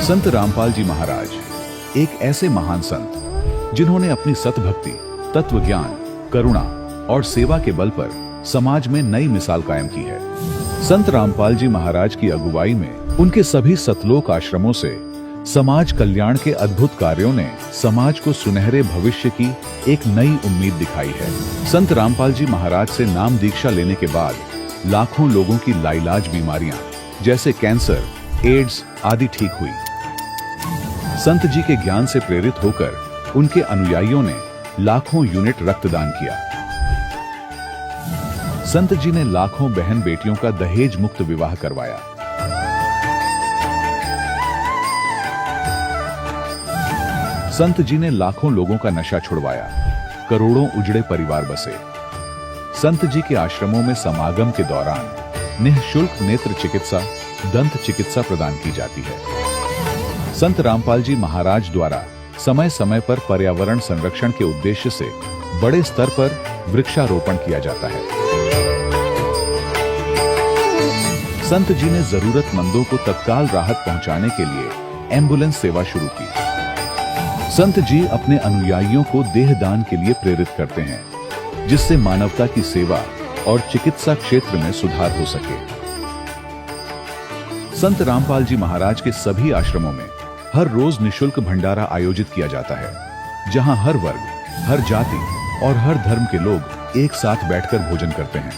संत रामपाल जी महाराज एक ऐसे महान संत जिन्होंने अपनी सतभक्ति, तत्व ज्ञान, करुणा और सेवा के बल पर समाज में नई मिसाल कायम की है। संत रामपाल जी महाराज की अगुवाई में उनके सभी सतलोक आश्रमों से समाज कल्याण के अद्भुत कार्यों ने समाज को सुनहरे भविष्य की एक नई उम्मीद दिखाई है। संत रामपाल जी महाराज से नाम दीक्षा लेने के बाद लाखों लोगों की लाइलाज बीमारियां जैसे कैंसर, एड्स आदि ठीक हुई। संत जी के ज्ञान से प्रेरित होकर उनके अनुयायियों ने लाखों यूनिट रक्तदान किया। संत जी ने लाखों बहन बेटियों का दहेज मुक्त विवाह करवाया। संत जी ने लाखों लोगों का नशा छुड़वाया, करोड़ों उजड़े परिवार बसे। संत जी के आश्रमों में समागम के दौरान निःशुल्क नेत्र चिकित्सा, दंत चिकित्सा प्रदान की जाती है। संत रामपाल जी महाराज द्वारा समय समय पर पर्यावरण संरक्षण के उद्देश्य से बड़े स्तर पर वृक्षारोपण किया जाता है। संत जी ने जरूरतमंदों को तत्काल राहत पहुंचाने के लिए एम्बुलेंस सेवा शुरू की। संत जी अपने अनुयायियों को देहदान के लिए प्रेरित करते हैं, जिससे मानवता की सेवा और चिकित्सा क्षेत्र में सुधार हो सके। संत रामपाल जी महाराज के सभी आश्रमों में हर रोज निःशुल्क भंडारा आयोजित किया जाता है, जहां हर वर्ग, हर जाति और हर धर्म के लोग एक साथ बैठकर भोजन करते हैं।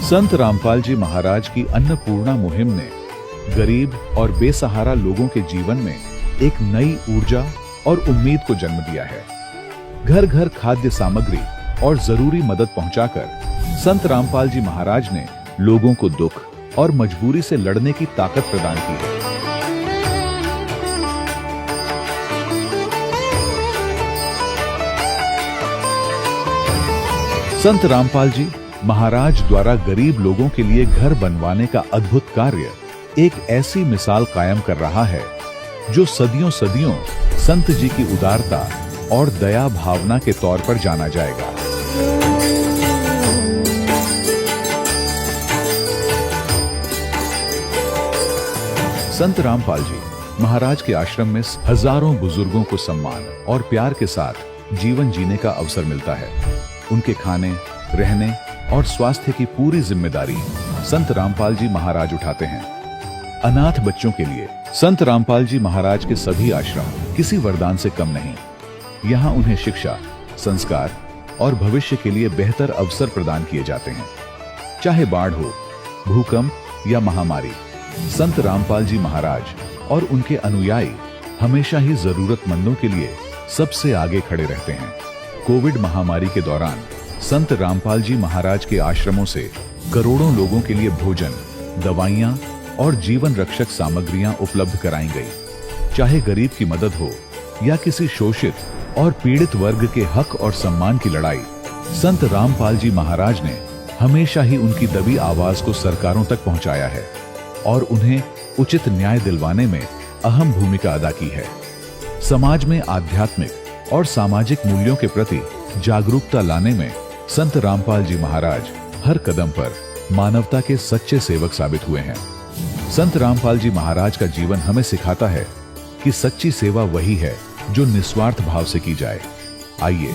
संत रामपाल जी महाराज की अन्नपूर्णा मुहिम ने गरीब और बेसहारा लोगों के जीवन में एक नई ऊर्जा और उम्मीद को जन्म दिया है। घर घर खाद्य सामग्री और जरूरी मदद पहुंचाकर संत रामपाल जी महाराज ने लोगों को दुख और मजबूरी से लड़ने की ताकत प्रदान की है। संत रामपाल जी महाराज द्वारा गरीब लोगों के लिए घर बनवाने का अद्भुत कार्य एक ऐसी मिसाल कायम कर रहा है जो सदियों सदियों संत जी की उदारता और दया भावना के तौर पर जाना जाएगा। संत रामपाल जी महाराज के आश्रम में हजारों बुजुर्गों को सम्मान और प्यार के साथ जीवन जीने का अवसर मिलता है। उनके खाने, रहने और स्वास्थ्य की पूरी जिम्मेदारी संत रामपाल जी महाराज उठाते हैं। अनाथ बच्चों के लिए संत रामपाल जी महाराज के सभी आश्रम किसी वरदान से कम नहीं। यहाँ उन्हें शिक्षा, संस्कार और भविष्य के लिए बेहतर अवसर प्रदान किए जाते हैं। चाहे बाढ़ हो, भूकंप या महामारी, संत रामपाल जी महाराज और उनके अनुयायी हमेशा ही जरूरतमंदों के लिए सबसे आगे खड़े रहते हैं। कोविड महामारी के दौरान संत रामपाल जी महाराज के आश्रमों से करोड़ों लोगों के लिए भोजन, दवाइयां और जीवन रक्षक सामग्रियां उपलब्ध कराई गई। चाहे गरीब की मदद हो या किसी शोषित और पीड़ित वर्ग के हक और सम्मान की लड़ाई, संत रामपाल जी महाराज ने हमेशा ही उनकी दबी आवाज को सरकारों तक पहुंचाया है और उन्हें उचित न्याय दिलवाने में अहम भूमिका अदा की है। समाज में आध्यात्मिक और सामाजिक मूल्यों के प्रति जागरूकता लाने में संत रामपाल जी महाराज हर कदम पर मानवता के सच्चे सेवक साबित हुए हैं। संत रामपाल जी महाराज का जीवन हमें सिखाता है कि सच्ची सेवा वही है जो निस्वार्थ भाव से की जाए। आइए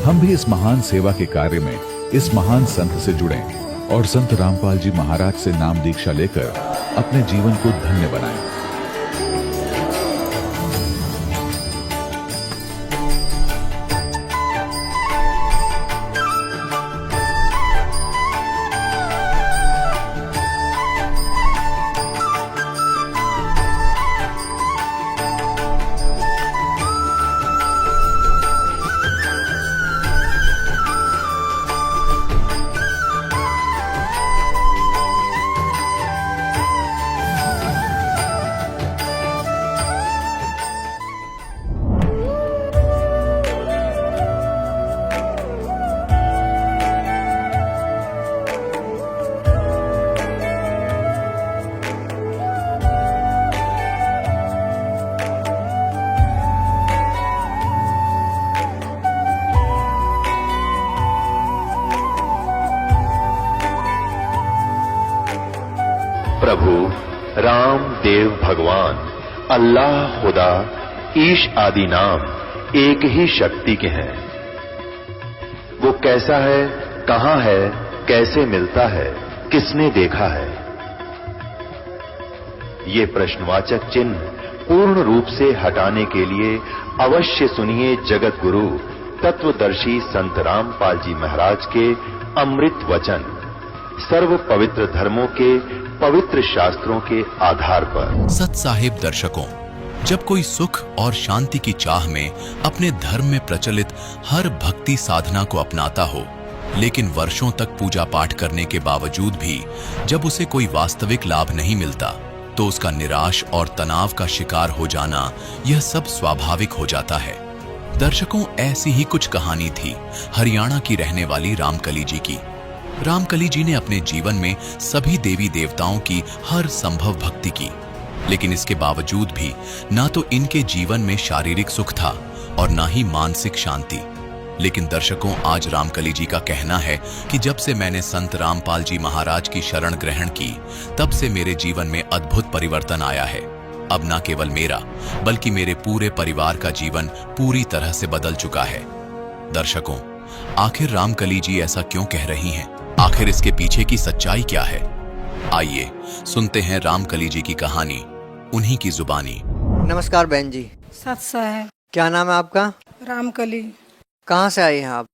हम भी इस महान सेवा के कार्य में इस महान संत से जुड़ें और संत रामपाल जी महाराज से नाम दीक्षा लेकर अपने जीवन को धन्य बनाएं। प्रभु राम देव भगवान अल्लाह खुदा ईश आदि नाम एक ही शक्ति के हैं। वो कैसा है, कहां है, कैसे मिलता है, किसने देखा है? ये प्रश्नवाचक चिन्ह पूर्ण रूप से हटाने के लिए अवश्य सुनिए जगत गुरु तत्वदर्शी संत रामपाल जी महाराज के अमृत वचन, सर्व पवित्र धर्मों के पवित्र शास्त्रों के आधार पर। सत साहिब दर्शकों, जब कोई सुख और शांति की चाह में अपने धर्म में प्रचलित हर भक्ति साधना को अपनाता हो, लेकिन वर्षों तक पूजा पाठ करने के बावजूद भी जब उसे कोई वास्तविक लाभ नहीं मिलता, तो उसका निराश और तनाव का शिकार हो जाना यह सब स्वाभाविक हो जाता है। दर्शकों, ऐसी ही कुछ कहानी थी हरियाणा की रहने वाली रामकली जी की। रामकली जी ने अपने जीवन में सभी देवी देवताओं की हर संभव भक्ति की, लेकिन इसके बावजूद भी ना तो इनके जीवन में शारीरिक सुख था और ना ही मानसिक शांति। लेकिन दर्शकों, आज रामकली जी का कहना है कि जब से मैंने संत रामपाल जी महाराज की शरण ग्रहण की, तब से मेरे जीवन में अद्भुत परिवर्तन आया है। अब ना केवल मेरा बल्कि मेरे पूरे परिवार का जीवन पूरी तरह से बदल चुका है। दर्शकों, आखिर रामकली जी ऐसा क्यों कह रही हैं? आखिर इसके पीछे की सच्चाई क्या है? आइए सुनते हैं रामकली जी की कहानी, उन्हीं की जुबानी। नमस्कार बहन जी। सत साहेब। क्या नाम है आपका? रामकली। कहाँ से आई हैं आप?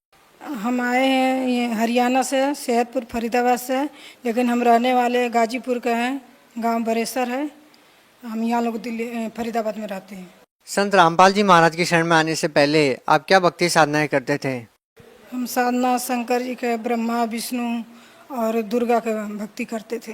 हम आए हैं ये हरियाणा से, सेहतपुर फरीदाबाद से, लेकिन हम रहने वाले गाजीपुर के हैं, गांव बरेसर है। हम यहाँ लोग दिल्ली फरीदाबाद में रहते हैं। संत रामपाल जी महाराज की शरण में आने से पहले आप क्या भक्ति साधनाएं करते थे? हम साधना शंकर जी के, ब्रह्मा विष्णु और दुर्गा के भक्ति करते थे।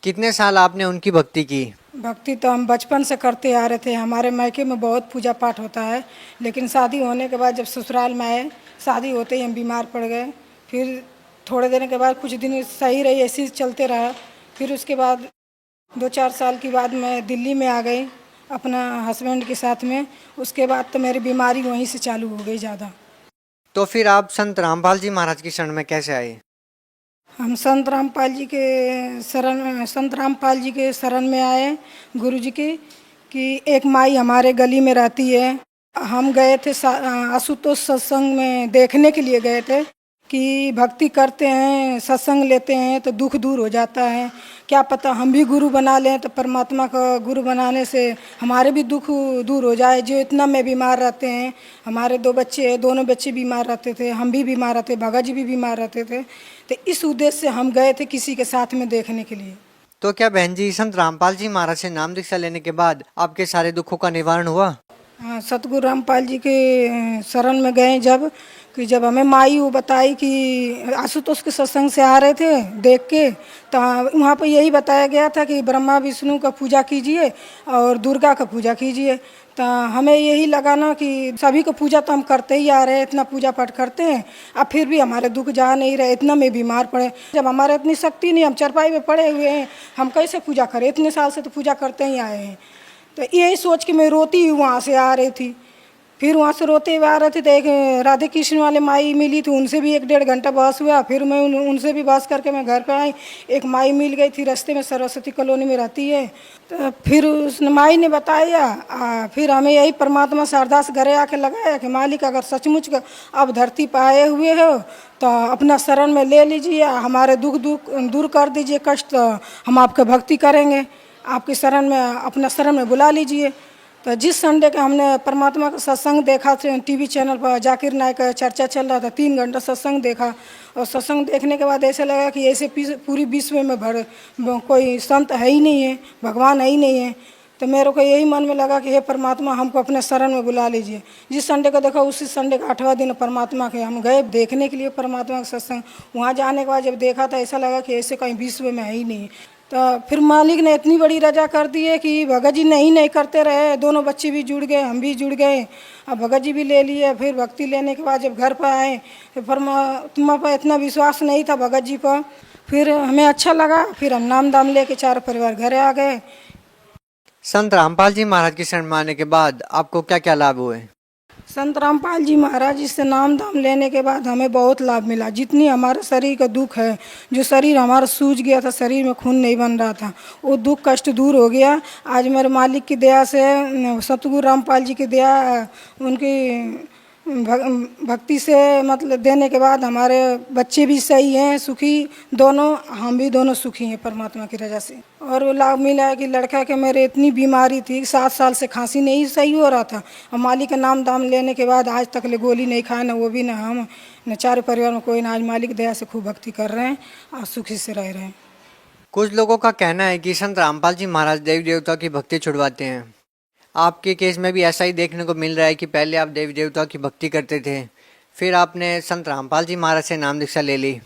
कितने साल आपने उनकी भक्ति की? भक्ति तो हम बचपन से करते आ रहे थे। हमारे मायके में बहुत पूजा पाठ होता है, लेकिन शादी होने के बाद जब ससुराल में आए, शादी होते ही हम बीमार पड़ गए। फिर थोड़े दिन के बाद कुछ दिन सही रही, ऐसे ही चलते रहा। फिर उसके बाद 2-4 साल के बाद मैं दिल्ली में आ गई अपना हस्बैंड के साथ में। उसके बाद तो मेरी बीमारी वहीं से चालू हो गई ज़्यादा। तो फिर आप संत रामपाल जी महाराज की शरण में कैसे आए? हम संत रामपाल जी के शरण में आए गुरु जी की कि एक माई हमारे गली में रहती है। हम गए थे आशुतोष सत्संग में देखने के लिए गए थे कि भक्ति करते हैं, सत्संग लेते हैं तो दुख दूर हो जाता है। क्या पता हम भी गुरु बना लें तो परमात्मा का गुरु बनाने से हमारे भी दुख दूर हो जाए। जो इतना में बीमार रहते हैं, हमारे 2 बच्चे हैं, दोनों बच्चे बीमार रहते थे, हम भी बीमार रहते, भगत जी भी बीमार रहते थे। तो इस उद्देश्य से हम गए थे किसी के साथ में देखने के लिए। तो क्या बहन जी, संत रामपाल जी महाराज से नाम दीक्षा लेने के बाद आपके सारे दुखों का निवारण हुआ? हाँ, सतगुरु रामपाल जी के शरण में गए जब हमें माई वो बताई कि आशुतोष के सत्संग से आ रहे थे देख के, तो वहाँ पर यही बताया गया था कि ब्रह्मा विष्णु का पूजा कीजिए और दुर्गा का पूजा कीजिए। तो हमें यही लगा ना कि सभी को पूजा तो हम करते ही आ रहे हैं, इतना पूजा पाठ करते हैं, अब फिर भी हमारे दुख जा नहीं रहे, इतना में बीमार पड़े। जब हमारे इतनी शक्ति नहीं, हम चरपाई में पड़े हुए हैं, हम कैसे पूजा करें? इतने साल से तो पूजा करते ही आए हैं। तो यही सोच के मैं रोती हुई वहाँ से आ रही थी। फिर वहाँ से रोते हुए आ रहे थे तो एक राधे कृष्ण वाले माई मिली थी, उनसे भी 1-1.5 घंटा बहस हुआ। फिर मैं उनसे भी बहस करके मैं घर पे आई। एक माई मिल गई थी रास्ते में, सरस्वती कॉलोनी में रहती है। तो फिर उस माई ने बताया, फिर हमें यही परमात्मा से अरदास घरे आके लगाया कि मालिक अगर सचमुच अब धरती पर आए हुए हो तो अपना शरण में ले लीजिए, हमारे दुख दूर कर दीजिए, कष्ट हम आपके भक्ति करेंगे, आपके शरण में अपना शरण में बुला लीजिए। तो जिस संडे का हमने परमात्मा का सत्संग देखा टीवी चैनल पर, जाकिर नायक का चर्चा चल रहा था, 3 घंटा सत्संग देखा। और सत्संग देखने के बाद ऐसा लगा कि ऐसे पूरी विश्व में कोई संत है ही नहीं है, भगवान है ही नहीं है। तो मेरे को यही मन में लगा कि हे परमात्मा, हमको अपने शरण में बुला लीजिए। जिस संडे को देखा उसी संडे का 8वां दिन परमात्मा के हम गए देखने के लिए परमात्मा का सत्संग। वहाँ जाने के बाद जब देखा था ऐसा लगा कि ऐसे कहीं विश्व में है ही नहीं। तो फिर मालिक ने इतनी बड़ी रजा कर दी है कि भगत जी नहीं करते रहे, दोनों बच्चे भी जुड़ गए, हम भी जुड़ गए। अब भगत जी भी ले लिए। फिर भक्ति लेने के बाद जब घर पर आए तो परमात्मा पर इतना विश्वास नहीं था भगत जी पर। फिर हमें अच्छा लगा, फिर हम नाम दाम लेके 4 परिवार घरे आ गए। संत रामपाल जी महाराज की शरण में आने के बाद आपको क्या क्या लाभ हुए? संत रामपाल जी महाराज जी से नाम दाम लेने के बाद हमें बहुत लाभ मिला। जितनी हमारे शरीर का दुख है, जो शरीर हमारा सूज गया था, शरीर में खून नहीं बन रहा था, वो दुख कष्ट दूर हो गया। आज मेरे मालिक की दया से, सतगुरु रामपाल जी की दया, उनकी भक्ति से मतलब देने के बाद हमारे बच्चे भी सही हैं, सुखी दोनों, हम भी दोनों सुखी हैं परमात्मा की रजा से। और वो लाभ मिला है कि लड़का के मेरे इतनी बीमारी थी, 7 साल से खांसी नहीं सही हो रहा था, और मालिक का नाम दाम लेने के बाद आज तक ले गोली नहीं खाए, ना वो भी, ना हम, न चारों परिवार में कोई ना। आज मालिक दया से खूब भक्ति कर रहे हैं और सुखी से रह रहे हैं। कुछ लोगों का कहना है कि संत रामपाल जी महाराज देवी देवता की भक्ति छुड़वाते हैं। आपके केस में भी ऐसा ही देखने को मिल रहा है कि पहले आप देवी देवता की भक्ति करते थे, फिर आपने संत रामपाल जी महाराज से नाम दीक्षा ले ली,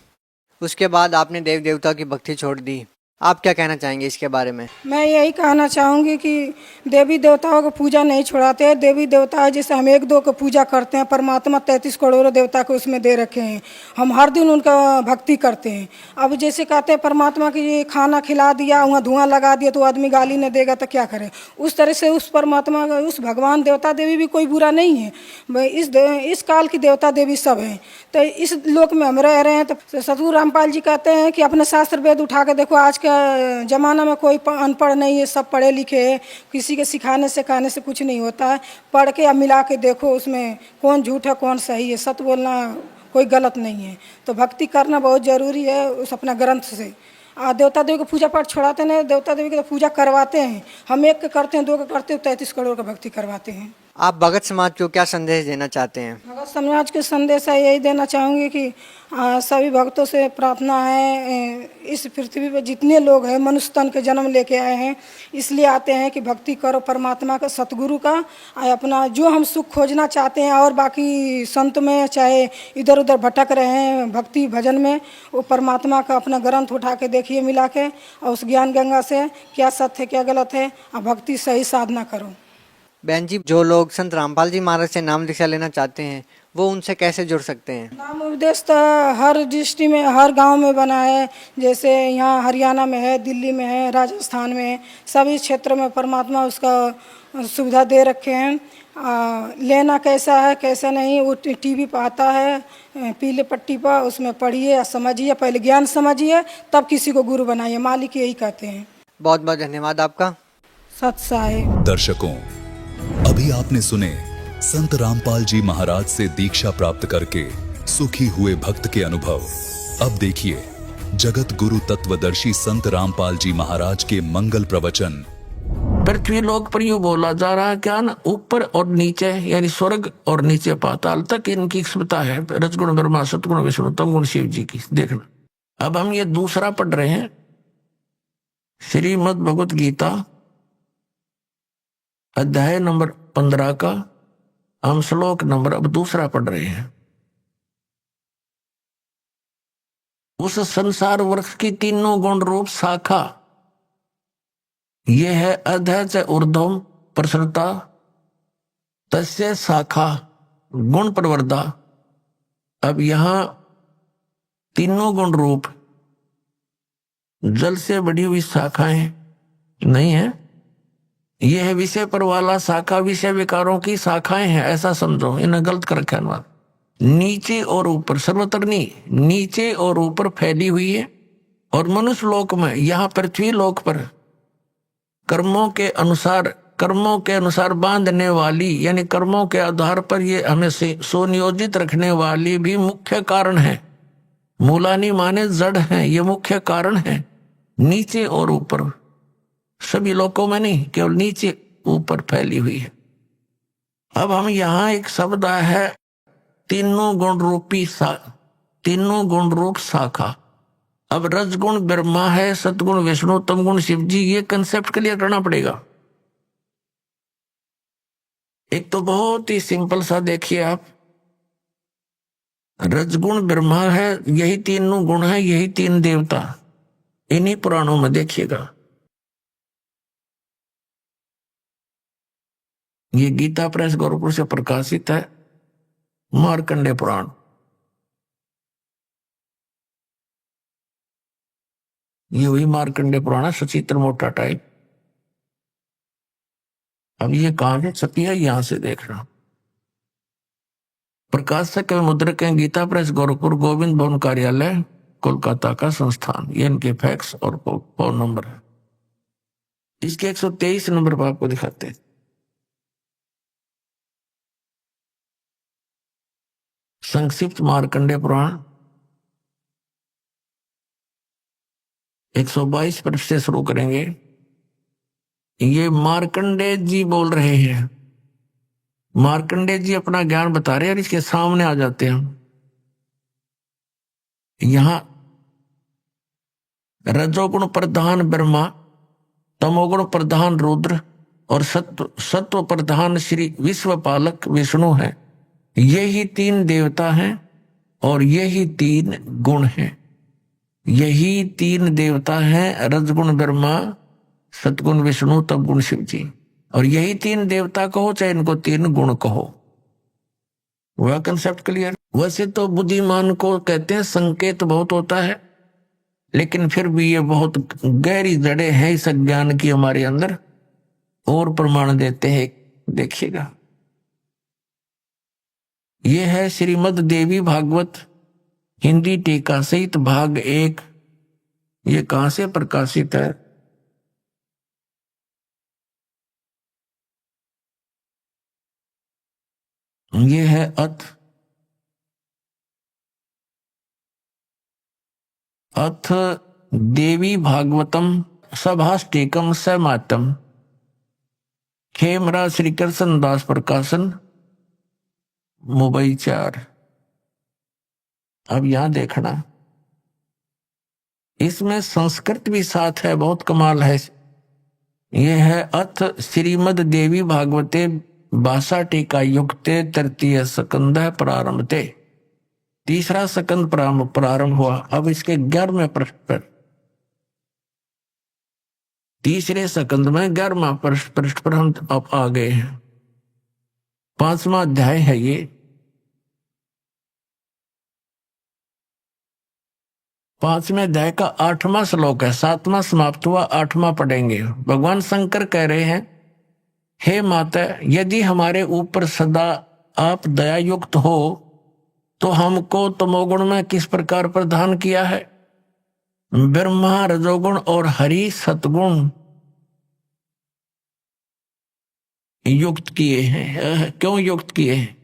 उसके बाद आपने देवी देवता की भक्ति छोड़ दी। आप क्या कहना चाहेंगे इसके बारे में? मैं यही कहना चाहूँगी कि देवी देवताओं को पूजा नहीं छुड़ाते हैं। देवी देवता जैसे हम 1-2 को पूजा करते हैं, परमात्मा 33 करोड़ देवता को उसमें दे रखे हैं, हम हर दिन उनका भक्ति करते हैं। अब जैसे कहते हैं परमात्मा की ये खाना खिला दिया, वहाँ धुआं लगा दिया तो आदमी गाली न देगा तो क्या करे। उस तरह से उस परमात्मा का, उस भगवान देवता देवी भी कोई बुरा नहीं है, इस काल की देवता देवी सब हैं। तो इस लोक में हम रह रहे हैं, तो सतगुरु रामपाल जी कहते हैं कि अपने शास्त्र वेद उठा के देखो, आज जमाना में कोई अनपढ़ नहीं है, सब पढ़े लिखे हैं। किसी के सिखाने से कहने से कुछ नहीं होता है, पढ़ के अब मिला के देखो उसमें कौन झूठ है कौन सही है। सत्य बोलना कोई गलत नहीं है, तो भक्ति करना बहुत जरूरी है उस अपना ग्रंथ से। देवता देवी का पूजा पाठ छोड़ाते नहीं, देवता देवी की तो पूजा करवाते हैं। हम 1 का करते हैं, 2 का करते हैं, 33 करोड़ का भक्ति करवाते हैं। आप भगत समाज को क्या संदेश देना चाहते हैं? भगत समाज के संदेश है यही देना चाहूँगी कि सभी भक्तों से प्रार्थना है, इस पृथ्वी पर जितने लोग हैं मनुष्य तन के जन्म लेके आए हैं, इसलिए आते हैं कि भक्ति करो परमात्मा का, सतगुरु का। अपना जो हम सुख खोजना चाहते हैं, और बाकी संत में चाहे इधर उधर भटक रहे हैं भक्ति भजन में, वो परमात्मा का अपना ग्रंथ उठा के देखिए मिला के, और उस ज्ञान गंगा से क्या सत्य है क्या गलत है, और भक्ति सही साधना करो। बहन जी, जो लोग संत रामपाल जी महाराज से नाम दीक्षा लेना चाहते हैं वो उनसे कैसे जुड़ सकते हैं? नाम उपदेश तो हर डिस्ट्रिक्ट में, हर गांव में बना है। जैसे यहाँ हरियाणा में है, दिल्ली में है, राजस्थान में है, सभी क्षेत्र में परमात्मा उसका सुविधा दे रखे हैं। लेना कैसा है कैसा नहीं, वो टीवी पर आता है, पीले पट्टी पर, उसमें पढ़िए समझिए, पहले ज्ञान समझिए तब किसी को गुरु बनाइए। मालिक यही कहते हैं। बहुत बहुत धन्यवाद आपका। सत साहिब। दर्शकों, अभी आपने सुने संत रामपाल जी महाराज से दीक्षा प्राप्त करके सुखी हुए भक्त के अनुभव। अब देखिए जगत गुरु तत्वदर्शी संत रामपाल जी महाराज के मंगल प्रवचन। पृथ्वी लोक पर यूं बोला जा रहा है क्या ना, ऊपर और नीचे यानी स्वर्ग और नीचे पाताल तक इनकी क्षमता है, रजगुण ब्रह्मा सतगुण विष्णु तमगुण शिव जी की। देखना, अब हम ये दूसरा पढ़ रहे हैं, श्रीमद् भगवत गीता अध्याय नंबर 15 का हम श्लोक नंबर अब दूसरा पढ़ रहे हैं। उस संसार वृक्ष की तीनों गुण रूप शाखा, ये है अधः च ऊर्ध्वम प्रसृता तस्य शाखा गुण प्रवर्धा। अब यहां तीनों गुण रूप जल से बढ़ी हुई शाखाएं नहीं है, यह है विषय पर वाला शाखा, विषय विकारों की शाखाएं हैं, ऐसा समझो। इन्हें गलत कर रखा है। नीचे और ऊपर, सर्वत्र नहीं, नीचे और ऊपर फैली हुई है। और मनुष्य लोक में, यहाँ पृथ्वी लोक पर कर्मों के अनुसार बांधने वाली, यानी कर्मों के आधार पर ये हमें सुनियोजित रखने वाली भी मुख्य कारण है। मूलानी माने जड़ है, ये मुख्य कारण है। नीचे और ऊपर, सभी लोकों में नहीं, केवल नीचे ऊपर फैली हुई है। अब हम यहां एक शब्द है तीनों गुण रूप शाखा। अब रजगुण ब्रह्मा है, सतगुण विष्णु तमगुण शिव जी, ये कंसेप्ट क्लियर करना पड़ेगा। एक तो बहुत ही सिंपल सा देखिए आप, रजगुण ब्रह्मा है, यही तीनों गुण है, यही 3 देवता, इन्हीं पुराणों में देखिएगा। ये गीता प्रेस गोरखपुर से प्रकाशित है, मार्कंडेय पुराण। ये वही मार्कंडेय पुराण है, सचित्र मोटा टाइप। अब ये कहां से छपी है, यहां से देखना। प्रकाशक एवं मुद्रक हैं गीता प्रेस गोरखपुर, गोविंद भवन कार्यालय कोलकाता का संस्थान। ये इनके फैक्स और फोन नंबर है। इसके 123 नंबर पर आपको दिखाते हैं। संक्षिप्त मार्कंडे पुराण 122 पृष्ठ से शुरू करेंगे। ये मार्कंडे जी बोल रहे हैं। मार्कंडे जी अपना ज्ञान बता रहे हैं और इसके सामने आ जाते हैं। यहां रजोगुण प्रधान ब्रह्मा, तमोगुण प्रधान रुद्र और सत्व प्रधान श्री विश्वपालक विष्णु है। यही 3 देवता हैं और यही 3 गुण हैं। यही 3 देवता हैं, रजगुण ब्रह्मा, सतगुण विष्णु, तमगुण शिव जी। और यही 3 देवता कहो चाहे इनको 3 गुण कहो। वह कंसेप्ट क्लियर। वैसे तो बुद्धिमान को कहते हैं संकेत बहुत होता है, लेकिन फिर भी ये बहुत गहरी जड़ें हैं इस ज्ञान की हमारे अंदर, और प्रमाण देते हैं। देखिएगा, ये है श्रीमद् देवी भागवत हिंदी टीका सहित भाग 1। ये कहां से प्रकाशित है? ये है अथ देवी भागवतम सभाष्टिकम समातम, खेमरा श्री कृष्ण दास प्रकाशन, मुंबई 4। अब यहां देखना, इसमें संस्कृत भी साथ है, बहुत कमाल है। यह है अथ श्रीमद् देवी भागवते भाषा टीका युक्ते तृतीय स्कंद प्रारंभते। 3रा स्कंद प्रारंभ हुआ। अब इसके 11वें पृष्ठ पर, 3रे स्कंद में 11वां पृष्ठ पर हम अब आ गए हैं। 5वां अध्याय है ये। 5वें अध्याय का 8वां श्लोक है। 7वां समाप्त हुआ, 8वां पढ़ेंगे। भगवान शंकर कह रहे हैं, हे माता, यदि हमारे ऊपर सदा आप दया युक्त हो तो हमको तमोगुण में किस प्रकार प्रदान किया है? ब्रह्मा रजोगुण और हरि सतगुण युक्त किए हैं। क्यों युक्त किए हैं?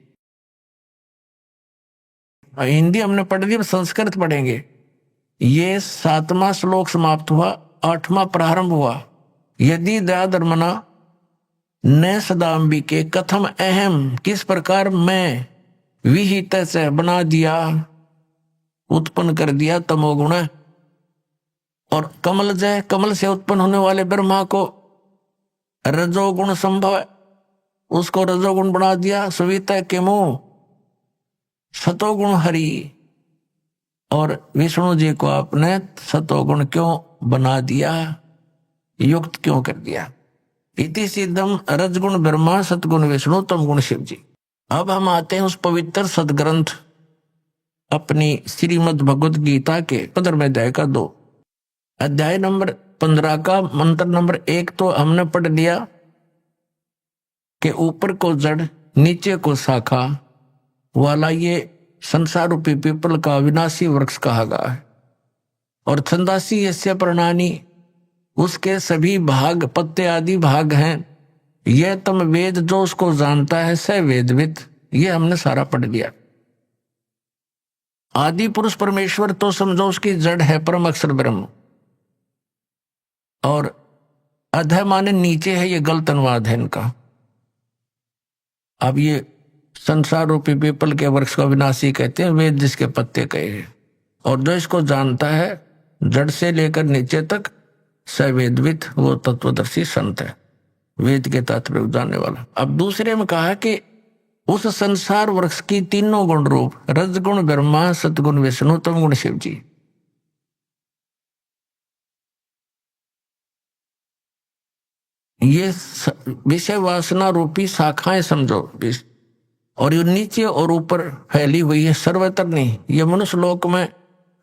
हिंदी हमने पढ़ ली, संस्कृत पढ़ेंगे। ये 7वां श्लोक समाप्त हुआ, 8वां प्रारंभ हुआ। यदि दया धर्मना न सदाम्बिके कथम अहम, किस प्रकार मैं विहित से बना दिया, उत्पन्न कर दिया तमोगुण। और कमल जय, कमल से उत्पन्न होने वाले ब्रह्मा को रजोगुण संभव, उसको रजोगुण बना दिया। सुविता के मुंह सतोगुण हरि, और विष्णु जी को आपने सतोगुण क्यों बना दिया, युक्त क्यों कर दिया? इति सिद्धम रजगुण ब्रह्मा सतगुण विष्णु तमगुण शिव जी। अब हम आते हैं उस पवित्र सदग्रंथ अपनी श्रीमद् भगवद गीता के 15वें अध्याय का 2, अध्याय नंबर 15 का मंत्र नंबर 1 तो हमने पढ़ लिया कि ऊपर को जड़ नीचे को शाखा वाला ये संसार रूपी पीपल का विनाशी वृक्ष कहा गया है। और छंदासी यस्य प्रणानी, उसके सभी भाग पत्ते आदि भाग हैं। यह तम वेद, जो उसको जानता है स वेदविद। ये हमने सारा पढ़ लिया। आदि पुरुष परमेश्वर तो समझो उसकी जड़ है परम अक्षर ब्रह्म, और अधः माने नीचे है, ये गलत अनुवाद है इनका। अब ये संसार रूपी पीपल के वृक्ष को विनाशी कहते हैं, वेद जिसके पत्ते कहे हैं। और जो इसको जानता है जड़ से लेकर नीचे तक सवेदविद, वो तत्वदर्शी संत है, वेद के तात्पर्य जानने वाला। अब दूसरे में कहा कि उस संसार वृक्ष की तीनों गुण रूप रजगुण ब्रह्मा सतगुण विष्णु तमगुण शिव जी। ये विषय वासना रूपी शाखाएं समझो, और ये नीचे और ऊपर फैली हुई है, सर्वत्र नहीं। ये मनुष्य लोक में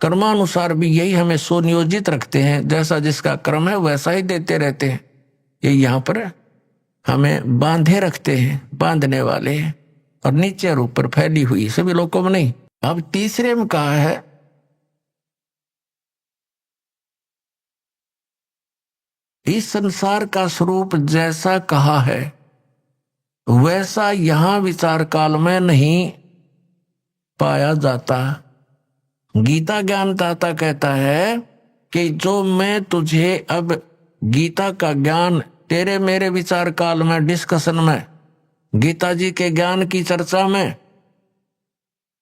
कर्मानुसार भी यही हमें सुनियोजित रखते हैं, जैसा जिसका कर्म है वैसा ही देते रहते हैं। ये यहाँ पर हमें बांधे रखते हैं, बांधने वाले हैं। और नीचे और ऊपर फैली हुई, सभी लोगों में नहीं। अब तीसरे में कहा है इस संसार का स्वरूप जैसा कहा है वैसा यहां विचार काल में नहीं पाया जाता। गीता ज्ञानदाता कहता है कि जो मैं तुझे अब गीता का ज्ञान तेरे मेरे विचार काल में डिस्कशन में गीता जी के ज्ञान की चर्चा में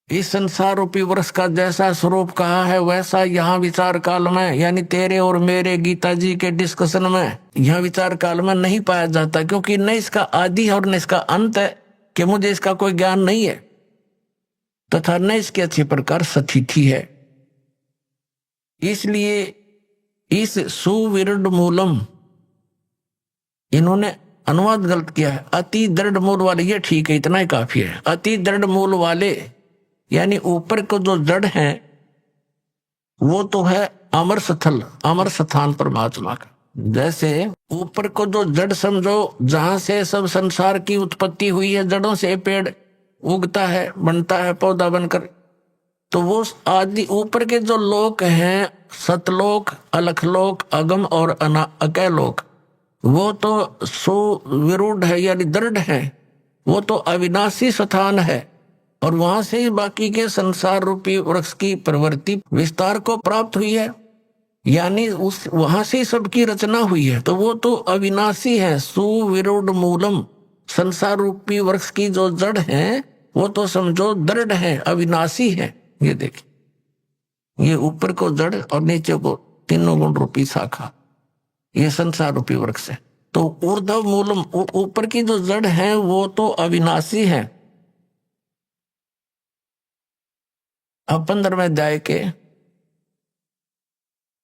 इस संसार रूपी वृक्ष का जैसा स्वरूप कहा है वैसा यहाँ विचार काल में यानी तेरे और मेरे गीता जी के डिस्कशन में यहाँ विचार काल में नहीं पाया जाता, क्योंकि न इसका आदि है और न इसका अंत है कि मुझे इसका कोई ज्ञान नहीं है, तथा न इसकी अच्छी प्रकार स्थिति है। इसलिए इस सुविरुद्ध मूलम इन्होंने अनुवाद गलत किया है। अति दृढ़ मूल वाले, ये ठीक है, इतना ही काफी है। अति दृढ़ मूल वाले यानी ऊपर को जो जड़ है वो तो है अमर स्थल, अमर स्थान परमात्मा का। जैसे ऊपर को जो जड़ समझो जहां से सब संसार की उत्पत्ति हुई है, जड़ों से पेड़ उगता है, बनता है पौधा बनकर, तो वो आदि ऊपर के जो लोक हैं, सतलोक, अलखलोक, अगम और अकैलोक, वो तो सुविरूढ़ है यानी दृढ़ है, वो तो अविनाशी स्थान है, और वहां से ही बाकी के संसार रूपी वृक्ष की प्रवृत्ति विस्तार को प्राप्त हुई है, यानी उस वहां से सबकी रचना हुई है, तो वो तो अविनाशी है। सुविरूढ़ मूलम, संसार रूपी वृक्ष की जो जड़ है वो तो समझो दृढ़ है, अविनाशी है। ये देखिए, ये ऊपर को जड़ और नीचे को तीनों गुण रूपी शाखा, ये संसार रूपी वृक्ष है। तो ऊर्ध्व मूलम, ऊपर की जो जड़ है वो तो अविनाशी है। अब 15वें अध्याय के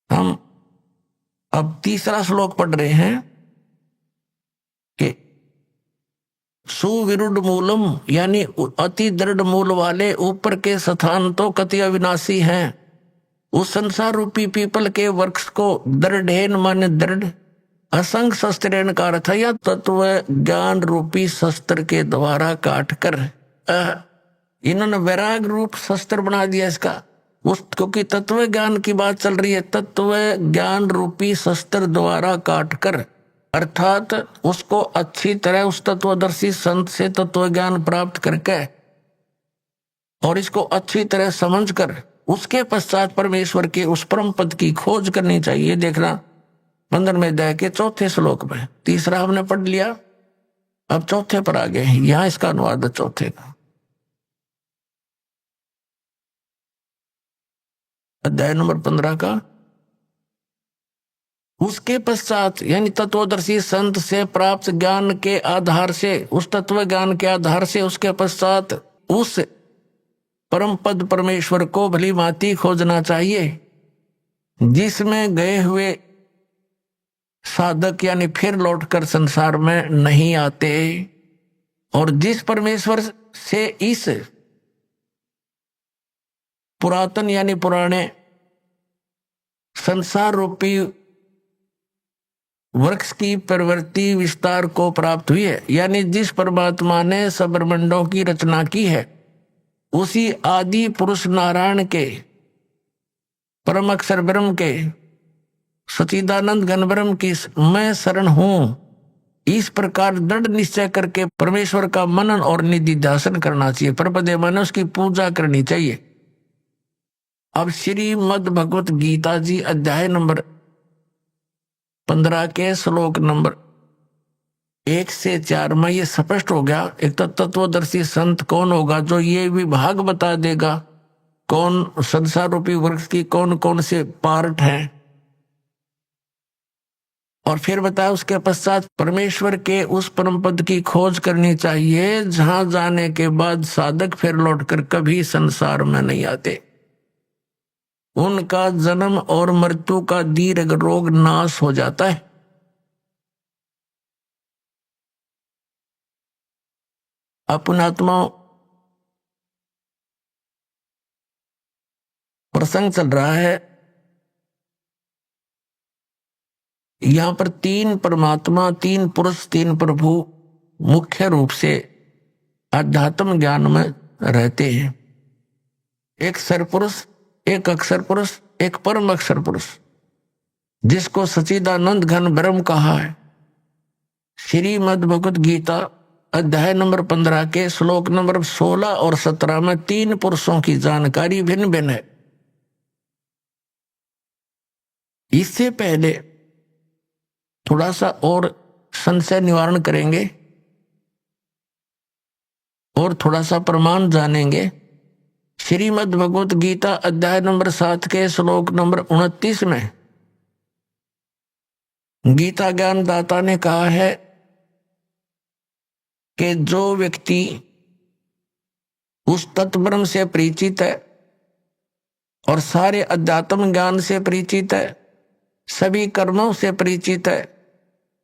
हम अब तीसरा श्लोक पढ़ रहे हैं कि सुविरुद्ध मूलम यानी अति दृढ़ मूल वाले ऊपर के स्थान तो कति अविनाशी हैं। उस संसार रूपी पीपल के वृक्ष को दृढ़ेन माने दृढ़, असंग शस्त्रेण का अर्थ या तत्व ज्ञान रूपी शस्त्र के द्वारा काट कर, इन्होंने वैराग रूप शस्त्र बना दिया इसका, उस क्योंकि तत्व ज्ञान की बात चल रही है, तत्व ज्ञान रूपी शस्त्र द्वारा काट कर, अर्थात उसको अच्छी तरह उस तत्वदर्शी संत से तत्व ज्ञान प्राप्त करके और इसको अच्छी तरह समझ कर उसके पश्चात परमेश्वर के उस परम पद की खोज करनी चाहिए। देखना 15वें अध्याय के 4थे श्लोक में, तीसरा हमने पढ़ लिया, अब चौथे पर आ गए हैं। यहां इसका अनुवाद है चौथे का, अध्याय नंबर 15 का। उसके पश्चात यानी तत्वदर्शी संत से प्राप्त ज्ञान के आधार से, उस तत्व ज्ञान के आधार से उसके पश्चात उस परम पद परमेश्वर को भली भांति खोजना चाहिए, जिसमें गए हुए साधक यानी फिर लौटकर संसार में नहीं आते, और जिस परमेश्वर से इस पुरातन यानी पुराने संसार रूपी वृक्ष की प्रवृत्ति विस्तार को प्राप्त हुई है, यानी जिस परमात्मा ने सब ब्रह्मांडों की रचना की है, उसी आदि पुरुष नारायण के परम अक्षर ब्रह्म के सचिदानंद घन ब्रह्म की मैं शरण हूं, इस प्रकार दृढ़ निश्चय करके परमेश्वर का मनन और निधि ध्यान करना चाहिए, परपदे माने उसकी पूजा करनी चाहिए। अब श्रीमद् भगवत गीता जी अध्याय नंबर 15 के श्लोक नंबर 1 से 4 में ये स्पष्ट हो गया। एक तो तत्वदर्शी संत कौन होगा जो ये विभाग बता देगा कौन संसार रूपी वृक्ष की कौन कौन से पार्ट हैं, और फिर बताया उसके पश्चात परमेश्वर के उस परम पद की खोज करनी चाहिए, जहां जाने के बाद साधक फिर लौटकर कभी संसार में नहीं आते, उनका जन्म और मृत्यु का दीर्घ रोग नाश हो जाता है। अपनात्माओं प्रसंग चल रहा है, यहां पर 3 परमात्मा, 3 पुरुष, 3 प्रभु मुख्य रूप से अध्यात्म ज्ञान में रहते हैं। एक सरपुरुष, एक अक्षर पुरुष, एक परम अक्षर पुरुष, जिसको सच्चिदानंद घन ब्रह्म कहा है। श्रीमद् भगवत गीता अध्याय नंबर 15 के श्लोक नंबर 16 और 17 में 3 पुरुषों की जानकारी भिन्न भिन्न है। इससे पहले थोड़ा सा और संशय निवारण करेंगे और थोड़ा सा प्रमाण जानेंगे। श्रीमद् भगवत गीता अध्याय नंबर 7 के श्लोक नंबर 29 में गीता ज्ञान दाता ने कहा है कि जो व्यक्ति उस तत्ब्रह्म से परिचित है और सारे अध्यात्म ज्ञान से परिचित है, सभी कर्मों से परिचित है,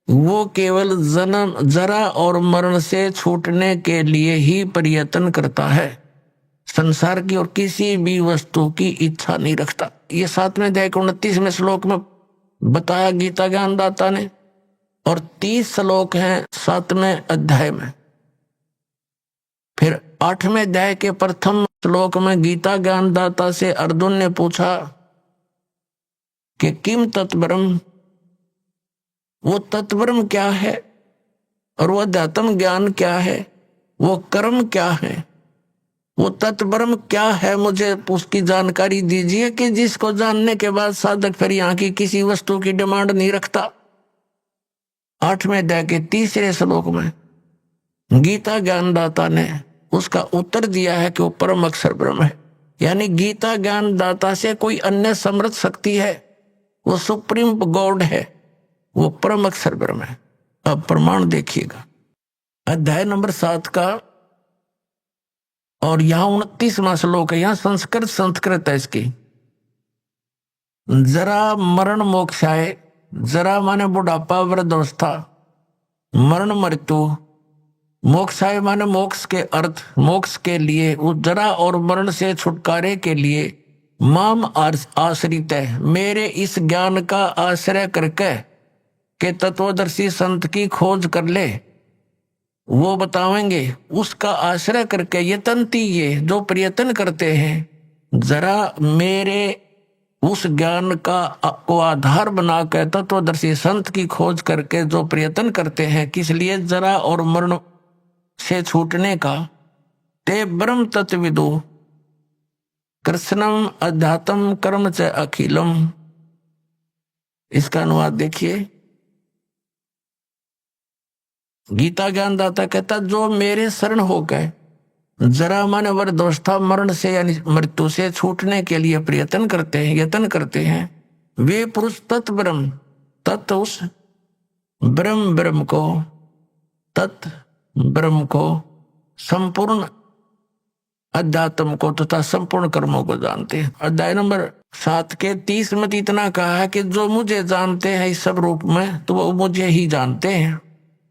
वो केवल जन्म, जरा और मरण से छूटने के लिए ही प्रयत्न करता है, संसार की और किसी भी वस्तु की इच्छा नहीं रखता। ये 7वें अध्याय के 29वें श्लोक में बताया गीता ज्ञान दाता ने, और 30 श्लोक हैं 7वें अध्याय में। फिर 8वें अध्याय के प्रथम श्लोक में गीता ज्ञान दाता से अर्जुन ने पूछा कि किम तत्ब्रह्म, वो तत्ब्रह्म क्या है और वो अध्यात्म ज्ञान क्या है, वो कर्म क्या है, वो तत्ब्रह्म क्या है, मुझे उसकी जानकारी दीजिए कि जिसको जानने के बाद साधक फिर यहाँ की किसी वस्तु की डिमांड नहीं रखता। 8वें अध्याय के 3 श्लोक में गीता ज्ञानदाता ने उसका उत्तर दिया है कि वो परम अक्षर ब्रह्म है। यानी गीता ज्ञानदाता से कोई अन्य समर्थ शक्ति है, वो सुप्रीम गॉड है, वो परम अक्षर ब्रह्म है। अब प्रमाण देखिएगा, अध्याय नंबर 7 का और यहाँ 29वां श्लोक है। यहाँ संस्कृत है इसकी। जरा मरण मोक्षाय, जरा माने बुढ़ापा वृद्धावस्था, मरण मृत्यु, मोक्षाय माने मोक्ष के अर्थ, मोक्ष के लिए, उस जरा और मरण से छुटकारे के लिए माम आश्रित है, मेरे इस ज्ञान का आश्रय करके के तत्वदर्शी संत की खोज कर ले, वो बतावेंगे। उसका आश्रय करके यतनती, ये जो प्रयत्न करते हैं, जरा मेरे उस ज्ञान का को आधार बनाकर तत्वदर्शी संत की खोज करके जो प्रयत्न करते हैं, किस लिए, जरा और मरण से छूटने का, ते ब्रह्म तत्विदु कृष्णम अध्यात्म कर्म च अखिलम। इसका अनुवाद देखिए। गीता ज्ञानदाता कहता जो मेरे शरण हो गए, जरा माने वृद्धावस्था, मरण से यानी मृत्यु से छूटने के लिए प्रयत्न करते हैं, यत्न करते हैं, वे पुरुष तत् ब्रह्म, तत् उस ब्रह्म को, तत् ब्रह्म को, संपूर्ण अध्यात्म को तथा संपूर्ण कर्मों को जानते हैं। अध्याय नंबर 7 के 30 में इतना कहा है कि जो मुझे जानते हैं इस सब रूप में, तो वो मुझे ही जानते हैं,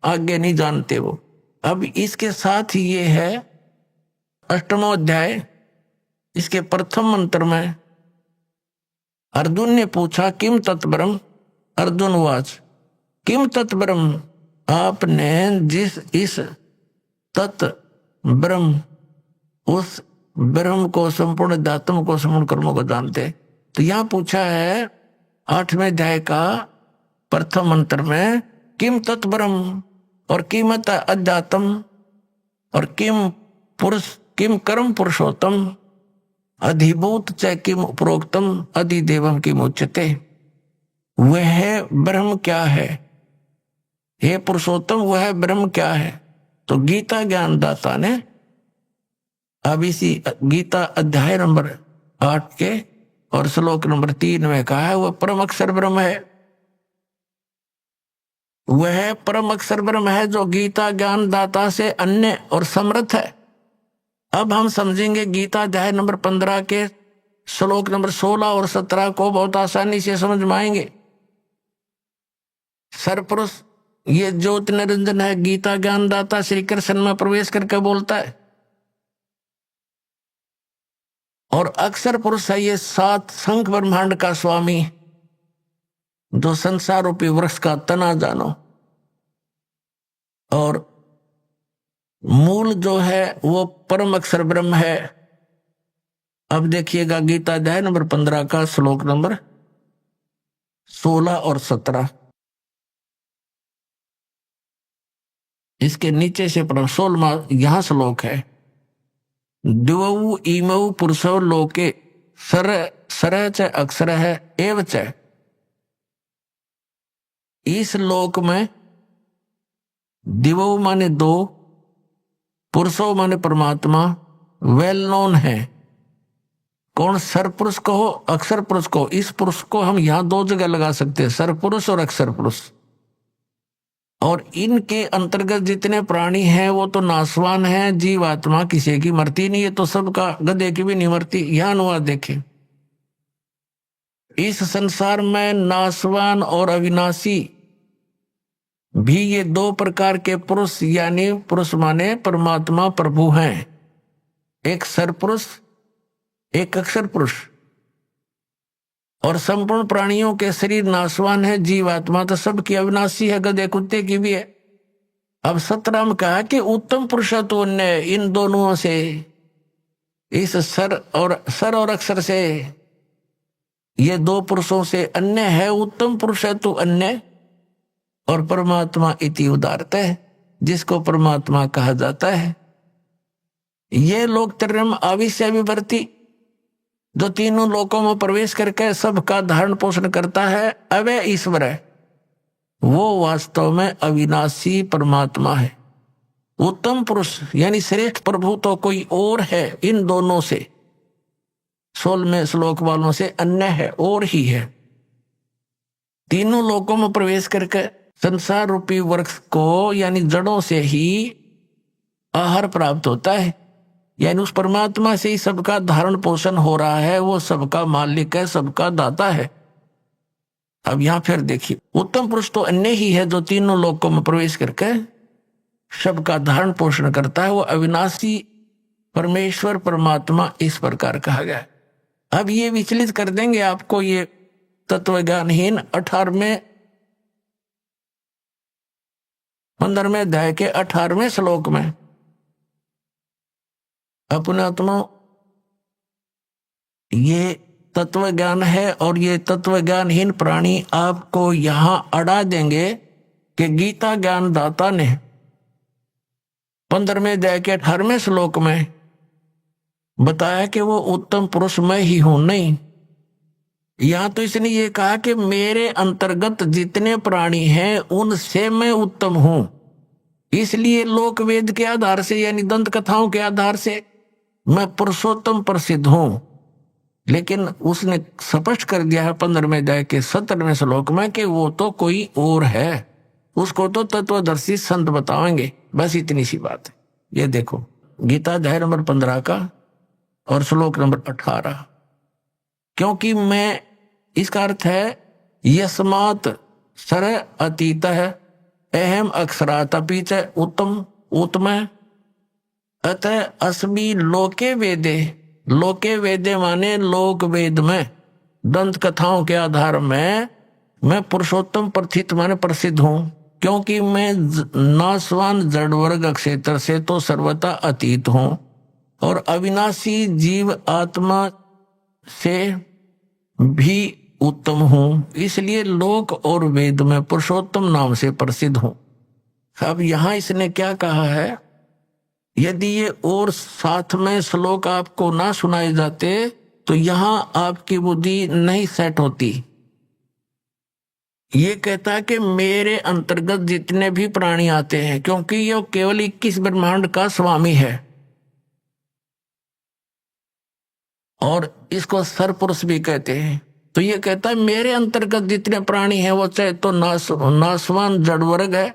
आगे नहीं जानते वो। अब इसके साथ ही ये है 8वां अध्याय, इसके प्रथम मंत्र में अर्जुन ने पूछा किम तत्ब्रह्म, अर्जुन वाच किम तत्ब्रह्म, आपने जिस इस तत् ब्रह्म, उस ब्रह्म को, संपूर्ण अध्यात्म को, संपूर्ण कर्मों को जानते। तो यहां पूछा है 8वें अध्याय का प्रथम मंत्र में किम तत्ब्रह्म और किमत अध्यात्म और किम पुरुष, किम कर्म पुरुषोत्तम, अधिभूत च किम प्रोक्तम, अधिदेवम किम उच्यते। वह ब्रह्म क्या है, हे पुरुषोत्तम वह ब्रह्म क्या है। तो गीता ज्ञानदाता ने अब इसी गीता अध्याय नंबर 8 के और श्लोक नंबर 3 में कहा है वह परम अक्षर ब्रह्म है। वह परम अक्षर ब्रह्म है जो गीता ज्ञानदाता से अन्य और समर्थ है। अब हम समझेंगे गीता अध्याय नंबर 15 के श्लोक नंबर 16 और 17 को बहुत आसानी से समझ में आएंगे। सरपुरुष ये ज्योत निरंजन है, गीता ज्ञानदाता श्री कृष्ण में प्रवेश करके बोलता है, और अक्षर पुरुष है ये 7 शंख ब्रह्मांड का स्वामी, जो संसार रूपी वृक्ष का तना जानो। और मूल जो है वो परम अक्षर ब्रह्म है। अब देखिएगा गीता अध्याय नंबर 15 का श्लोक नंबर 16 और 17। इसके नीचे से 16वां यहां श्लोक है। द्वौ इमौ पुरुषो लोके सर सर च अक्षर है एव च। इस लोक में दिवो माने दो, पुरुषो माने परमात्मा वेल नोन है। कौन? सर पुरुष को हो, अक्षर पुरुष को। इस पुरुष को हम यहां दो जगह लगा सकते हैं, सर पुरुष और अक्षर पुरुष। और इनके अंतर्गत जितने प्राणी हैं वो तो नासवान हैं, जीवात्मा किसी की मरती नहीं है, तो सबका गधे की भी नहीं मरती। यह अनुवाद देखें, इस संसार में नासवान और अविनाशी भी ये दो प्रकार के पुरुष, यानी पुरुष माने परमात्मा प्रभु हैं। एक सरपुरुष, एक अक्षर पुरुष। और संपूर्ण प्राणियों के शरीर नासवान है, जीवात्मा तो सबकी अविनाशी है, गधे कुत्ते की भी है। अब 17 में कहा कि उत्तम पुरुष तो अन्य, इन दोनों से, इस सर और अक्षर से, ये दो पुरुषों से अन्य है। उत्तम पुरुष है तो अन्य, और परमात्मा इति उदारत है, जिसको परमात्मा कहा जाता है। ये लोक त्रयम् आविश्य विवर्ति, जो तीनों लोकों में प्रवेश करके सबका धारण पोषण करता है, अवय ईश्वर है, वो वास्तव में अविनाशी परमात्मा है। उत्तम पुरुष यानी श्रेष्ठ प्रभु तो कोई और है, इन दोनों से, 16वें श्लोक वालों से अन्य है, और ही है। तीनों लोकों में प्रवेश करके संसार रूपी वृक्ष को, यानी जड़ों से ही आहार प्राप्त होता है, यानी उस परमात्मा से ही सबका धारण पोषण हो रहा है। वो सबका मालिक है, सबका दाता है। अब यहां फिर देखिए, उत्तम पुरुष तो अन्य ही है, जो तीनों लोकों में प्रवेश करके सबका धारण पोषण करता है। वो अविनाशी परमेश्वर परमात्मा इस प्रकार कहा गया। अब ये विचलित कर देंगे आपको ये तत्वज्ञानहीन 18वें 15वें अध्याय के 18वें श्लोक में। अपने आत्मा ये तत्व ज्ञान है, और ये तत्व ज्ञानहीन प्राणी आपको यहां अड़ा देंगे कि गीता ज्ञान दाता ने 15वें अध्याय के 18वें श्लोक में बताया कि वो उत्तम पुरुष मैं ही हूं। नहीं, यहां तो इसने ये कहा कि मेरे अंतर्गत जितने प्राणी हैं उनसे मैं उत्तम हूं। इसलिए लोक वेद के आधार से, यानी दंत कथाओं के आधार से मैं पुरुषोत्तम प्रसिद्ध हूं। लेकिन उसने स्पष्ट कर दिया है 15वें अध्याय के 17वें श्लोक में कि वो तो कोई और है, उसको तो तत्वदर्शी संत बताएंगे। बस इतनी सी बात है। ये देखो गीता अध्याय नंबर 15 का और श्लोक नंबर 18। क्योंकि मैं, इसका अर्थ है यस्मात् सर अतीत है अहम अक्षरात् अपि च उत्तम उत्तम अतः अस्मि लोके वेदे। लोके वेदे माने लोक वेद में, दंत कथाओं के आधार में मैं पुरुषोत्तम प्रथित माने प्रसिद्ध हूं। क्योंकि मैं नासवान जड़ वर्ग क्षेत्र से तो सर्वथा अतीत हूं, और अविनाशी जीव आत्मा से भी उत्तम हूं। इसलिए लोक और वेद में पुरुषोत्तम नाम से प्रसिद्ध हूं। अब यहां इसने क्या कहा है? यदि ये और साथ में श्लोक आपको ना सुनाए जाते तो यहां आपकी बुद्धि नहीं सेट होती। ये कहता है कि मेरे अंतर्गत जितने भी प्राणी आते हैं, क्योंकि ये केवल 21 ब्रह्मांड का स्वामी है, और इसको सरपुरुष भी कहते हैं। तो ये कहता है मेरे अंतर्गत जितने प्राणी हैं वो चाहे तो नासवान जड़ वर्ग है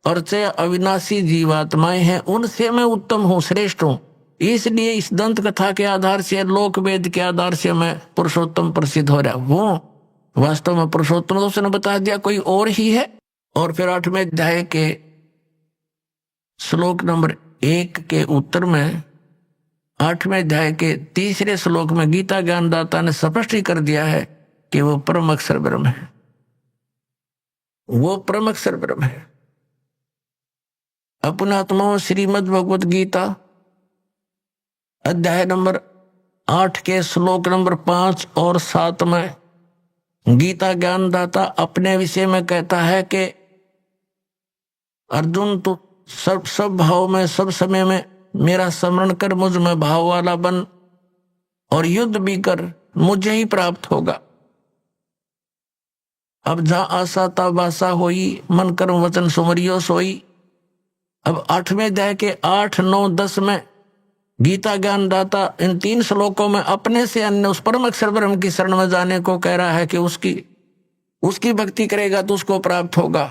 और चाहे अविनाशी जीवात्माएं हैं, उनसे मैं उत्तम हूं, श्रेष्ठ हूं। इसलिए इस दंत कथा के आधार से, लोक वेद के आधार से मैं पुरुषोत्तम प्रसिद्ध हो रहा। वो वास्तव में पुरुषोत्तम तो उसने बता दिया कोई और ही है। और फिर 8वें अध्याय के श्लोक नंबर 1 के उत्तर में, 8वें अध्याय के 3रे श्लोक में गीता ज्ञानदाता ने स्पष्ट ही कर दिया है कि वो परम अक्षर ब्रह्म है। वो परम अक्षर ब्रह्म है। अपनात्माओं, श्रीमद् भगवत गीता अध्याय नंबर 8 के श्लोक नंबर 5 और 7 में गीता ज्ञानदाता अपने विषय में कहता है कि अर्जुन, तू सब भाव में, सब समय में मेरा स्मरण कर, मुझ में भाव वाला बन और युद्ध भी कर, मुझे ही प्राप्त होगा। अब जहां आशा तब आशा होई, मन कर्म वचन सुमरियो सोई। अब 8वें अध्याय के 8, 9, 10 में गीता ज्ञानदाता इन 3 श्लोकों में अपने से अन्य उस परम अक्षर ब्रह्म की शरण में जाने को कह रहा है कि उसकी भक्ति करेगा तो उसको प्राप्त होगा।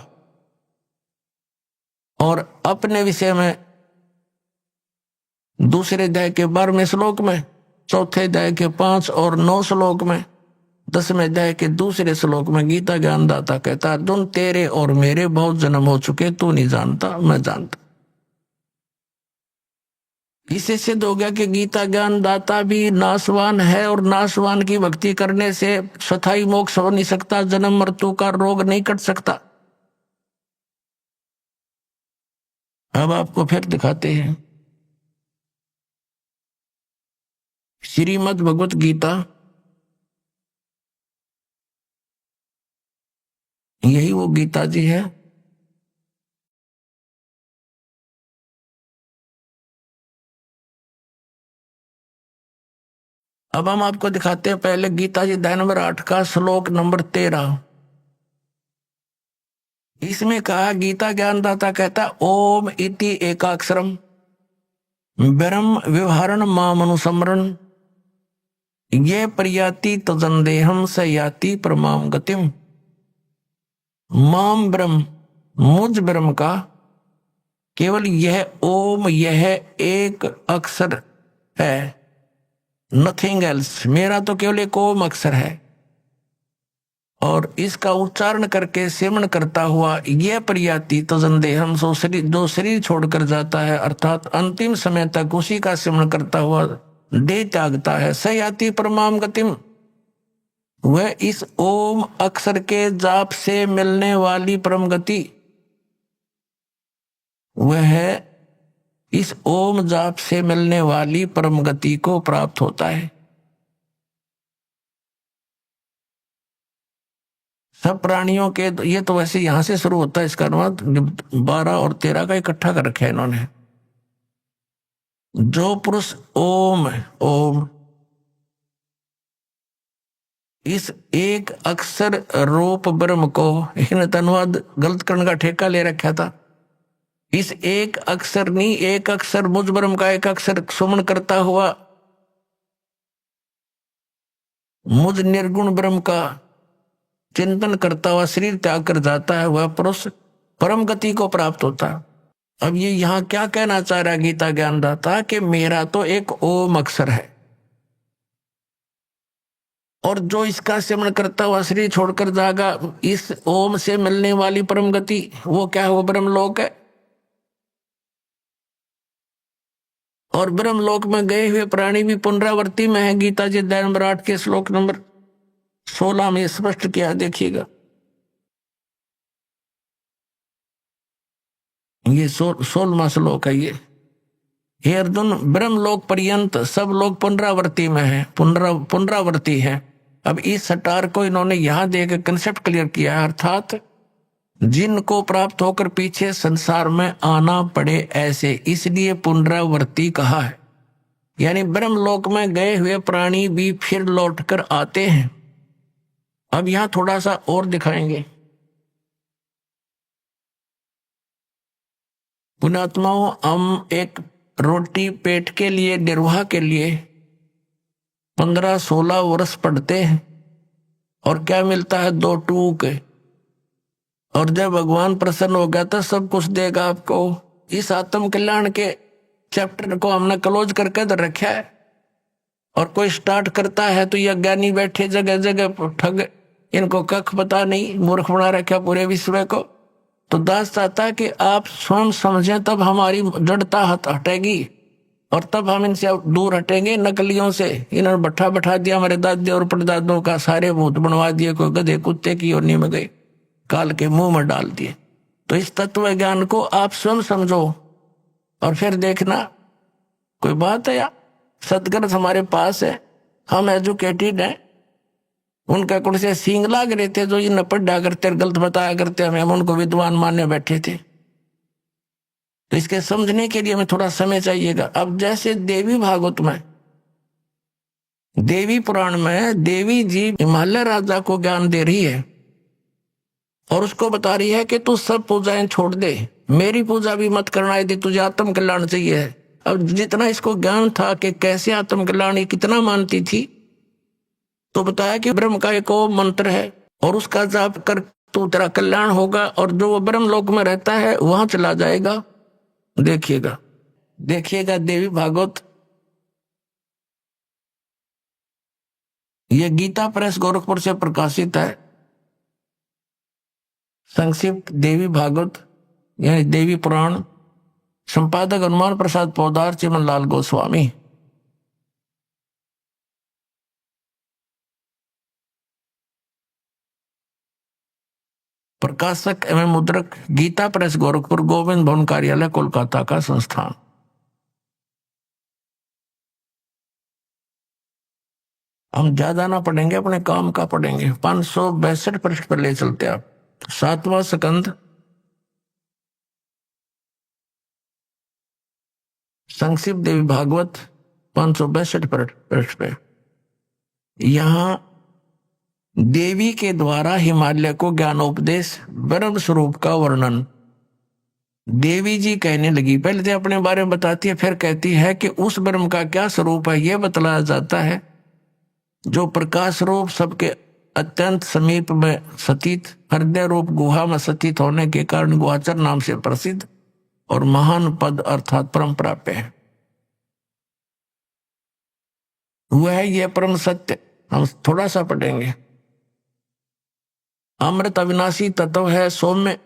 और अपने विषय में दूसरे अध्याय के 12वें श्लोक में, चौथे अध्याय के 5 और 9 श्लोक में, 10वें अध्याय के दूसरे श्लोक में गीता ज्ञानदाता कहता, अर्जुन तेरे और मेरे बहुत जन्म हो चुके, तू नहीं जानता, मैं जानता। इससे सिद्ध हो गया कि गीता ज्ञानदाता भी नाशवान है और नाशवान की भक्ति करने से स्थायी मोक्ष हो नहीं सकता, जन्म मृत्यु का रोग नहीं कट सकता। अब आपको फिर दिखाते हैं श्रीमद् भगवत गीता, यही वो गीता जी है। अब हम आपको दिखाते हैं पहले गीता जी अध्याय नंबर 8 का श्लोक नंबर 13। इसमें कहा, गीता ज्ञानदाता कहता, ओम इति एकाक्षरम ब्रह्म व्यवहारण मामनुसमरण ये प्रयाति तजंदेहम स याति परमाम गतिम। माम ब्रह्म, मुझ ब्रह्म का केवल यह ओम, यह एक अक्षर है, नथिंग एल्स। मेरा तो केवल एक ओम अक्षर है और इसका उच्चारण करके सेवन करता हुआ यह प्रयाति तजंदेहम, जो शरीर छोड़कर जाता है, अर्थात अंतिम समय तक उसी का सेवन करता हुआ देह त्यागता है, सयाति परमाम गतिम, वह इस ओम अक्षर के जाप से मिलने वाली परम गति, वह है इस ओम जाप से मिलने वाली परम गति को प्राप्त होता है। सब प्राणियों के, ये तो वैसे यहां से शुरू होता है, इसका अनुवाद 12 और 13 का इकट्ठा कर रखा है इन्होंने। जो पुरुष ओम ओम इस एक अक्षर रूप ब्रह्म को, इन्हें अनुवाद गलत करने का ठेका ले रखा था। इस एक अक्षर नहीं, एक अक्षर मुझ ब्रह्म का एक अक्षर सुमन करता हुआ मुझ निर्गुण ब्रह्म का चिंतन करता हुआ शरीर त्याग कर जाता है, वह पुरुष परम गति को प्राप्त होता है। अब ये यहां क्या कहना चाह रहा है गीता ज्ञानदाता, कि मेरा तो एक ओम अक्षर है और जो इसका सेवन करता हुआ शरीर छोड़कर जाएगा, इस ओम से मिलने वाली परम गति वो क्या है, वो ब्रह्मलोक है। और ब्रह्मलोक में गए हुए प्राणी भी पुनरावृत्ति में है। गीता जी अध्याय नंबर 8 के श्लोक नंबर 16 में स्पष्ट किया, देखिएगा। ये 16वां श्लोक है ये। हे अर्जुन, ब्रह्मलोक पर्यंत सब लोग पुनरावृत्ति में है, पुनरावृत्ति है। अब इस सटार को इन्होंने यहां देकर कंसेप्ट क्लियर किया है, अर्थात जिनको प्राप्त होकर पीछे संसार में आना पड़े ऐसे, इसलिए पुनरावृत्ति कहा है। यानी ब्रह्मलोक में गए हुए प्राणी भी फिर लौटकर आते हैं। अब यहां थोड़ा सा और दिखाएंगे। पुण्यात्माओं, हम एक रोटी पेट के लिए, निर्वाह के लिए 15-16 वर्ष पढ़ते हैं और क्या मिलता है, 2 टूक। और जब भगवान प्रसन्न हो गया तो सब कुछ देगा आपको। इस आत्म कल्याण के चैप्टर को हमने क्लोज करके तो रखा है, और कोई स्टार्ट करता है तो ये ज्ञानी बैठे जगह जगह ठग, इनको कख पता नहीं, मूर्ख बना रखा पूरे विश्व को। तो दास चाहता है कि आप स्वयं समझें, तब हमारी जड़ता हटेगी और तब हम इनसे दूर हटेंगे, नकलियों से। इन्होंने बैठा दिया हमारे दादे और परदादों का, सारे भूत बनवा दिए, कोई गधे कुत्ते की योनि में गए, काल के मुंह में डाल दिए। तो इस तत्व ज्ञान को आप स्वयं समझो और फिर देखना। कोई बात है यार, सदगुरु हमारे पास है, हम एजुकेटेड हैं, उनका कुछ से सींग लाग रहे थे जो ये न पढ़ा करते गलत बताया करते, हम उनको विद्वान मानने बैठे थे। तो इसके समझने के लिए हमें थोड़ा समय चाहिएगा। अब जैसे देवी भागवत में, देवी पुराण में देवी जी हिमालय राजा को ज्ञान दे रही है और उसको बता रही है कि तू सब पूजाएं छोड़ दे, मेरी पूजा भी मत करना यदि तुझे आत्म कल्याण चाहिए। अब जितना इसको ज्ञान था कि कैसे आत्म कल्याण ये कितना मानती थी, तो बताया कि ब्रह्म का एक और मंत्र है और उसका जाप कर तो तेरा कल्याण होगा और जो वो ब्रह्म लोक में रहता है वहां चला जाएगा। देखिएगा देखिएगा देवी भागवत, ये गीता प्रेस गोरखपुर से प्रकाशित है। संक्षिप्त देवी भागवत यानी देवी पुराण, संपादक हनुमान प्रसाद पौदार, चिमन लाल गोस्वामी। प्रकाशक एवं मुद्रक गीता प्रेस गोरखपुर, गोविंद भवन कार्यालय कोलकाता का संस्थान। हम ज्यादा ना पढ़ेंगे, अपने काम का पढ़ेंगे। 562 पृष्ठ पर ले चलते आप। 7वां स्कंद, संक्षिप्त देवी भागवत, 562 पृष्ठ पे यहां देवी के द्वारा हिमालय को ज्ञानोपदेश, ब्रह्म स्वरूप का वर्णन। देवी जी कहने लगी, पहले तो अपने बारे में बताती है, फिर कहती है कि उस ब्रह्म का क्या स्वरूप है। यह बतलाया जाता है जो प्रकाश रूप सबके अत्यंत समीप में सतीत, हृदय रूप गुहा में सतीत होने के कारण गुहाचर नाम से प्रसिद्ध और महान पद अर्थात परम प्राप्य है। वह है यह परम सत्य। हम थोड़ा सा पढ़ेंगे। अमृत अविनाशी तत्व है सौम्य,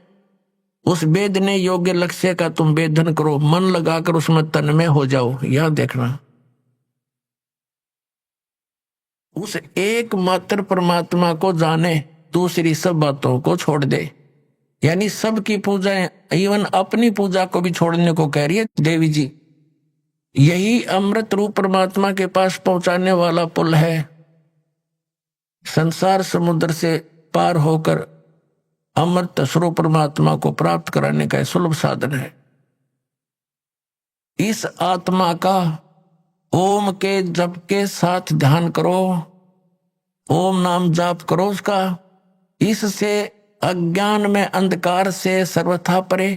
उस वेदने योग्य लक्ष्य का तुम वेदन करो, मन लगाकर उसमें तन्मय हो जाओ। यह देखना, उस एकमात्र परमात्मा को जाने, दूसरी सब बातों को छोड़ दे। यानी सबकी पूजा, इवन अपनी पूजा को भी छोड़ने को कह रही है देवी जी। यही अमृत रूप परमात्मा के पास पहुंचाने वाला पुल है। संसार समुद्र से पार होकर अमृत स्वरूप परमात्मा को प्राप्त कराने का सुलभ साधन है। इस आत्मा का ओम के जप के साथ ध्यान करो, ओम नाम जाप करो उसका। इससे अज्ञान में अंधकार से सर्वथा परे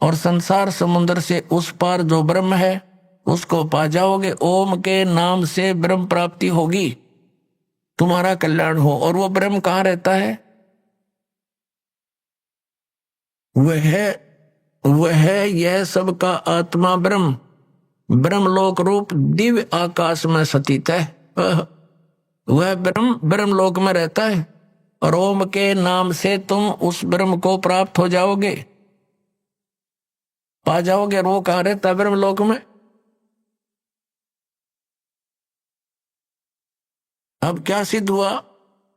और संसार समुद्र से उस पार जो ब्रह्म है उसको पा जाओगे। ओम के नाम से ब्रह्म प्राप्ति होगी, तुम्हारा कल्याण हो। और वो ब्रह्म कहाँ रहता है? वह यह सबका आत्मा ब्रह्म, ब्रह्मलोक रूप दिव्य आकाश में स्थित है। वह ब्रह्म लोक में रहता है और ओम के नाम से तुम उस ब्रह्म को प्राप्त हो जाओगे, पा जाओगे। और वो कहाँ रहता है? ब्रह्म लोक में। अब क्या सिद्ध हुआ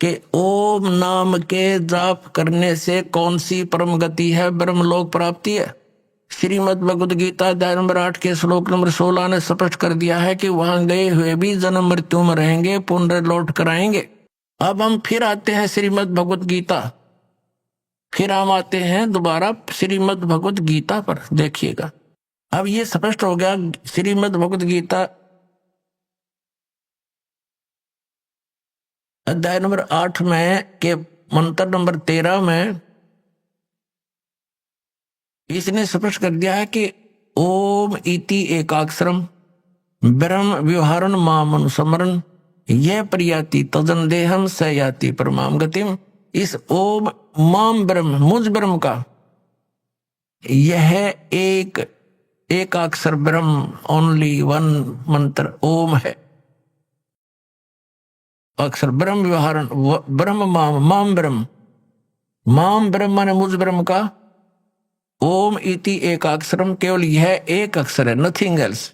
कि ओम नाम के जाप करने से कौन सी परम गति है? ब्रह्मलोक प्राप्ति है। श्रीमद् भगवद गीता अध्याय नंबर 8 के श्लोक नंबर 16 ने स्पष्ट कर दिया है कि वहां गए हुए भी जन्म मृत्यु में रहेंगे, पुनः लौट कर आएंगे। अब हम फिर आते हैं श्रीमद् भगवद गीता, फिर हम आते हैं दोबारा श्रीमद् भगवद गीता पर। देखिएगा, अब ये स्पष्ट हो गया। श्रीमद् भगवद गीता अध्याय नंबर 8 में के मंत्र नंबर 13 में इसने स्पष्ट कर दिया है कि ओम इति एकाक्षरम ब्रह्म व्यवहारन माम अनुस्मरण यह प्रियाति तजन देहम स याति परमाम गतिम। इस ओम माम ब्रह्म, मुझ ब्रह्म का यह एक अक्षर ब्रह्म, ओनली वन मंत्र ओम है। अक्षर ब्रह्म व्यवहारन, ब्रह्म माम ब्रह्म, माम ब्रह्म माने मुझ ब्रह्म का। ओम इति एक अक्षरम, केवल यह एक अक्षर है, नथिंग एल्स।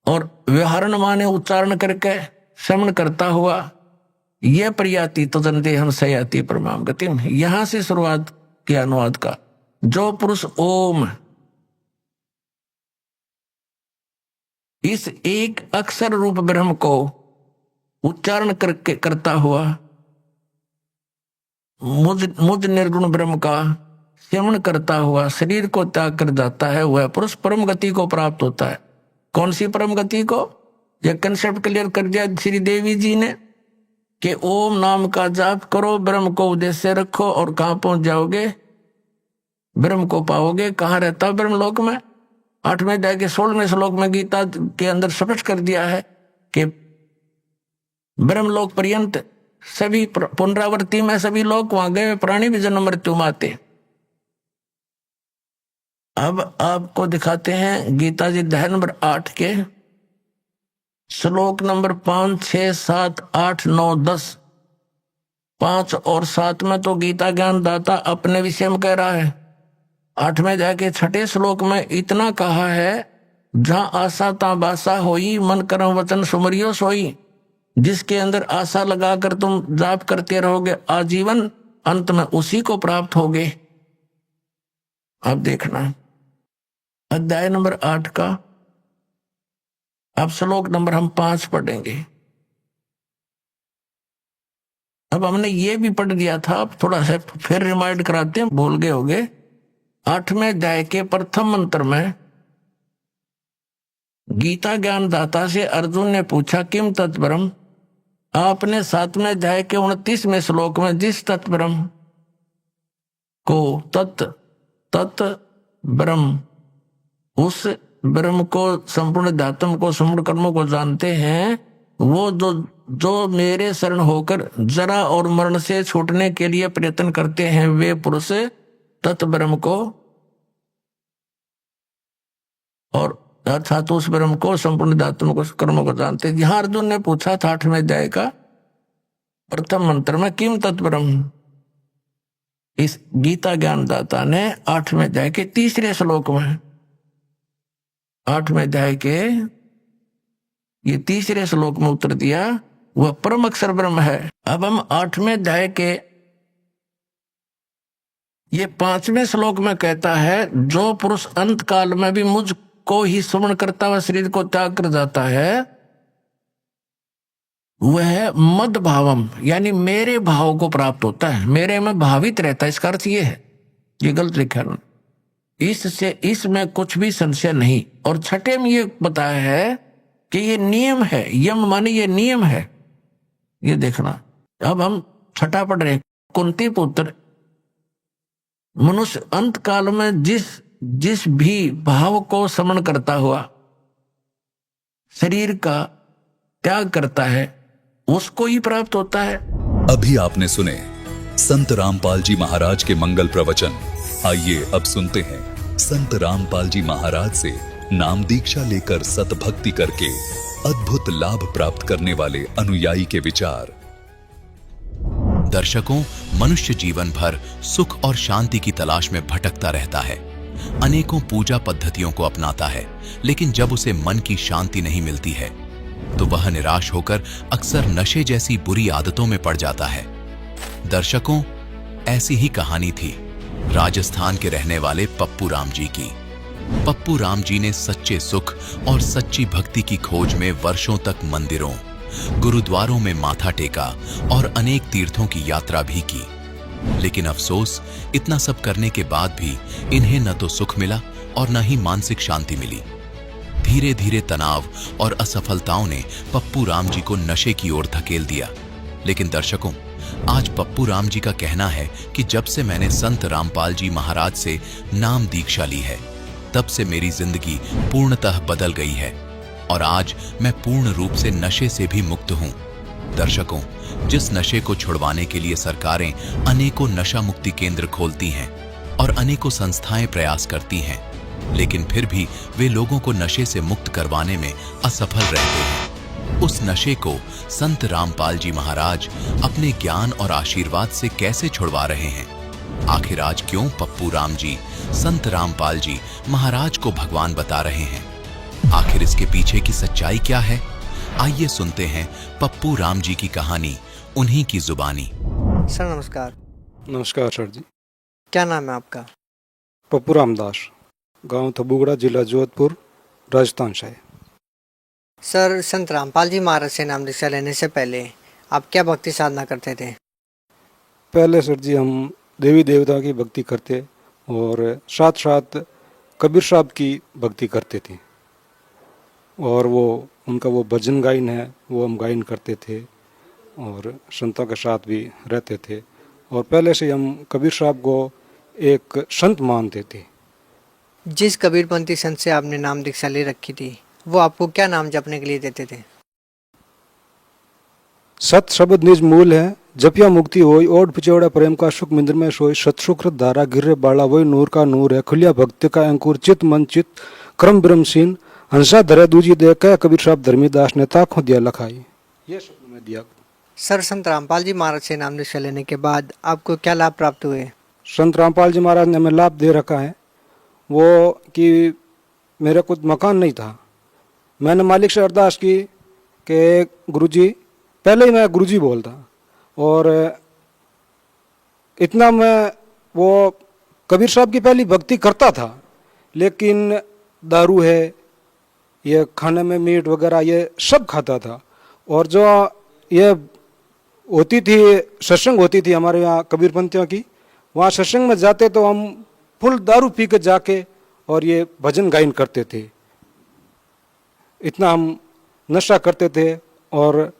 और व्यवहारण माने उच्चारण करके श्रवण करता हुआ, यह प्रियाति तजन देहम सयाति परमाम गतिम। यहां से शुरुआत किया अनुवाद का। जो पुरुष ओम इस एक अक्षर रूप ब्रह्म को उच्चारण करके करता हुआ मुझ निर्गुण ब्रह्म का सेवन करता हुआ शरीर को त्याग कर जाता है, वह पुरुष परम गति को प्राप्त होता है। कौन सी परम गति को? यह कंसेप्ट क्लियर कर दिया श्री देवी जी ने कि ओम नाम का जाप करो, ब्रह्म को उद्देश्य रखो और कहां पहुंच जाओगे? ब्रह्म को पाओगे। कहां रहता ब्रह्म लोक में? 8वें अध्याय के 16वें श्लोक में गीता के अंदर स्पष्ट कर दिया है कि ब्रह्मलोक पर्यंत सभी पुनरावृत्ति में सभी लोग वहां गए, प्राणी भी जन्म मृत्यु माते। अब आपको दिखाते हैं गीता जी अध्याय नंबर 8 के श्लोक नंबर 5, 6, 7, 8, 9, 10। 5 और 7 में तो गीता ज्ञान दाता अपने विषय में कह रहा है। 8वें अध्याय के 6ठे श्लोक में इतना कहा है, जहां आशा ता बासा होई, मन कर्म वचन सुमरियो सोई। जिसके अंदर आशा लगाकर तुम जाप करते रहोगे आजीवन, अंत में उसी को प्राप्त होगे। अब देखना अध्याय नंबर 8 का अब श्लोक नंबर हम 5 पढ़ेंगे। अब हमने ये भी पढ़ दिया था, अब थोड़ा सा फिर रिमाइंड कराते हैं, भूल गए होंगे। 8वें अध्याय के प्रथम मंत्र में गीता ज्ञान दाता से अर्जुन ने पूछा किम तत्परम। आपने 7वें अध्याय के 29वें श्लोक में जिस तत्परम को तत् ब्रह्म, उस ब्रह्म को संपूर्ण धातम को संपूर्ण कर्मों को जानते हैं, वो जो मेरे शरण होकर जरा और मरण से छूटने के लिए प्रयत्न करते हैं, वे पुरुष तत् ब्रह्म को और अर्थात उस ब्रह्म को संपूर्ण धातुओं को कर्मों को जानते हैं। यहां अर्जुन ने पूछा था 8वें अध्याय का प्रथम मंत्र में किम तत्ब्रह्म। इस गीता ज्ञानदाता ने 8वें अध्याय के 3रे श्लोक में 8वें अध्याय के ये 3रे श्लोक में उत्तर दिया, वह परम अक्षर ब्रह्म है। अब हम 8वें अध्याय के ये 5वें श्लोक में कहता है, जो पुरुष अंत काल में भी मुझ को ही स्मरण करता हुआ शरीर को त्याग कर जाता है, वह मद भावम यानी मेरे भाव को प्राप्त होता है, मेरे में भावित रहता है। इसका अर्थ ये है, ये गलत लिखा है इससे, इसमें कुछ भी संशय नहीं। और 6ठे में ये बताया है कि ये नियम है, यम माने ये नियम है, ये देखना। अब हम 6ठा पढ़ रहे। कुंती पुत्र मनुष्य अंत काल में जिस भी भाव को समन करता हुआ शरीर का त्याग करता है, उसको ही प्राप्त होता है। अभी आपने सुने संत रामपाल जी महाराज के मंगल प्रवचन। आइए अब सुनते हैं संत रामपाल जी महाराज से नाम दीक्षा लेकर सतभक्ति करके अद्भुत लाभ प्राप्त करने वाले अनुयायी के विचार। दर्शकों, मनुष्य जीवन भर सुख और शांति की तलाश में भटकता रहता है, अनेकों पूजा पद्धतियों को अपनाता है, लेकिन जब उसे मन की शांति नहीं मिलती है तो वह निराश होकर अक्सर नशे जैसी बुरी आदतों में पड़ जाता है। दर्शकों, ऐसी ही कहानी थी राजस्थान के रहने वाले पप्पू राम जी की। पप्पू राम जी ने सच्चे सुख और सच्ची भक्ति की खोज में वर्षों तक मंदिरों, गुरुद्वारों में माथा टेका और अनेक तीर्थों की यात्रा भी की। लेकिन अफसोस, इतना सब करने के बाद भी इन्हें न तो सुख मिला और न ही मानसिक शांति मिली। धीरे धीरे तनाव और असफलताओं ने पप्पू राम जी को नशे की ओर धकेल दिया। लेकिन दर्शकों, आज पप्पू राम जी का कहना है कि जब से मैंने संत रामपाल जी महाराज से नाम दीक्षा ली है, तब से मेरी जिंदगी पूर्णतः बदल गई है और आज मैं पूर्ण रूप से नशे से भी मुक्त हूं। दर्शकों, जिस नशे को छुड़वाने के लिए सरकारें अनेकों नशा मुक्ति केंद्र खोलती हैं और अनेकों संस्थाएं प्रयास करती हैं, लेकिन फिर भी वे लोगों को नशे से मुक्त करवाने में असफल रहते हैं। उस नशे को संत रामपाल जी महाराज अपने ज्ञान और आशीर्वाद से कैसे छुड़वा रहे हैं? आखिर आज क्यों पप्पू राम जी, संत रामपाल जी महाराज को भगवान बता रहे हैं? आखिर इसके पीछे की सच्चाई क्या है? आइए सुनते हैं पप्पू राम जी की कहानी, उन्हीं की जुबानी। सर नमस्कार। नमस्कार सर जी। क्या नाम है आपका? पप्पू रामदास, गांव थबुगड़ा, जिला जोधपुर, राजस्थान से। सर, संत रामपाल जी महाराज से नाम दीक्षा लेने से पहले आप क्या भक्ति साधना करते थे? पहले सर जी हम देवी देवता की भक्ति करते और साथ साथ कबीर साहब की भक्ति करते थे, और वो उनका वो भजन गायन है वो हम गायन करते थे और संतों के साथ भी रहते थे। और पहले से हम कबीर साहब को एक संत मानते थे। जिस कबीरपंथी संत से आपने नाम दीक्षा ले रखी थी, वो आपको क्या नाम जपने के लिए देते थे? सत शब्द निज मूल है, जपिया मुक्ति होई, ओढ़ पिछोड़ा प्रेम का सुख मिंद्र में सोई, सतसुकृत धारा गिरे बाला वही नूर का नूर है, खुलिया भक्ति का अंकुर, चित मन चित क्रम ब्रह्मसीन, हंसा धरे दूजी दे, कह कबीर साहब धर्मीदास ने ताखों दिया लखाई। ये शब्द में दिया। सर, संत रामपाल जी महाराज से नाम दीक्षा लेने के बाद आपको क्या लाभ प्राप्त हुए? संत रामपाल जी महाराज ने हमें लाभ दे रखा है वो कि मेरा कुछ मकान नहीं था। मैंने मालिक से अरदास की कि गुरुजी, पहले ही मैं गुरुजी बोलता और इतना मैं वो कबीर साहब की पहली भक्ति करता था, लेकिन दारू है, ये खाने में मीट वगैरह ये सब खाता था। और जो ये होती थी सत्संग होती थी हमारे यहाँ कबीरपंथियों की, वहाँ सत्संग में जाते तो हम फुल दारू पी के जाके और ये भजन गायन करते थे। इतना हम नशा करते थे और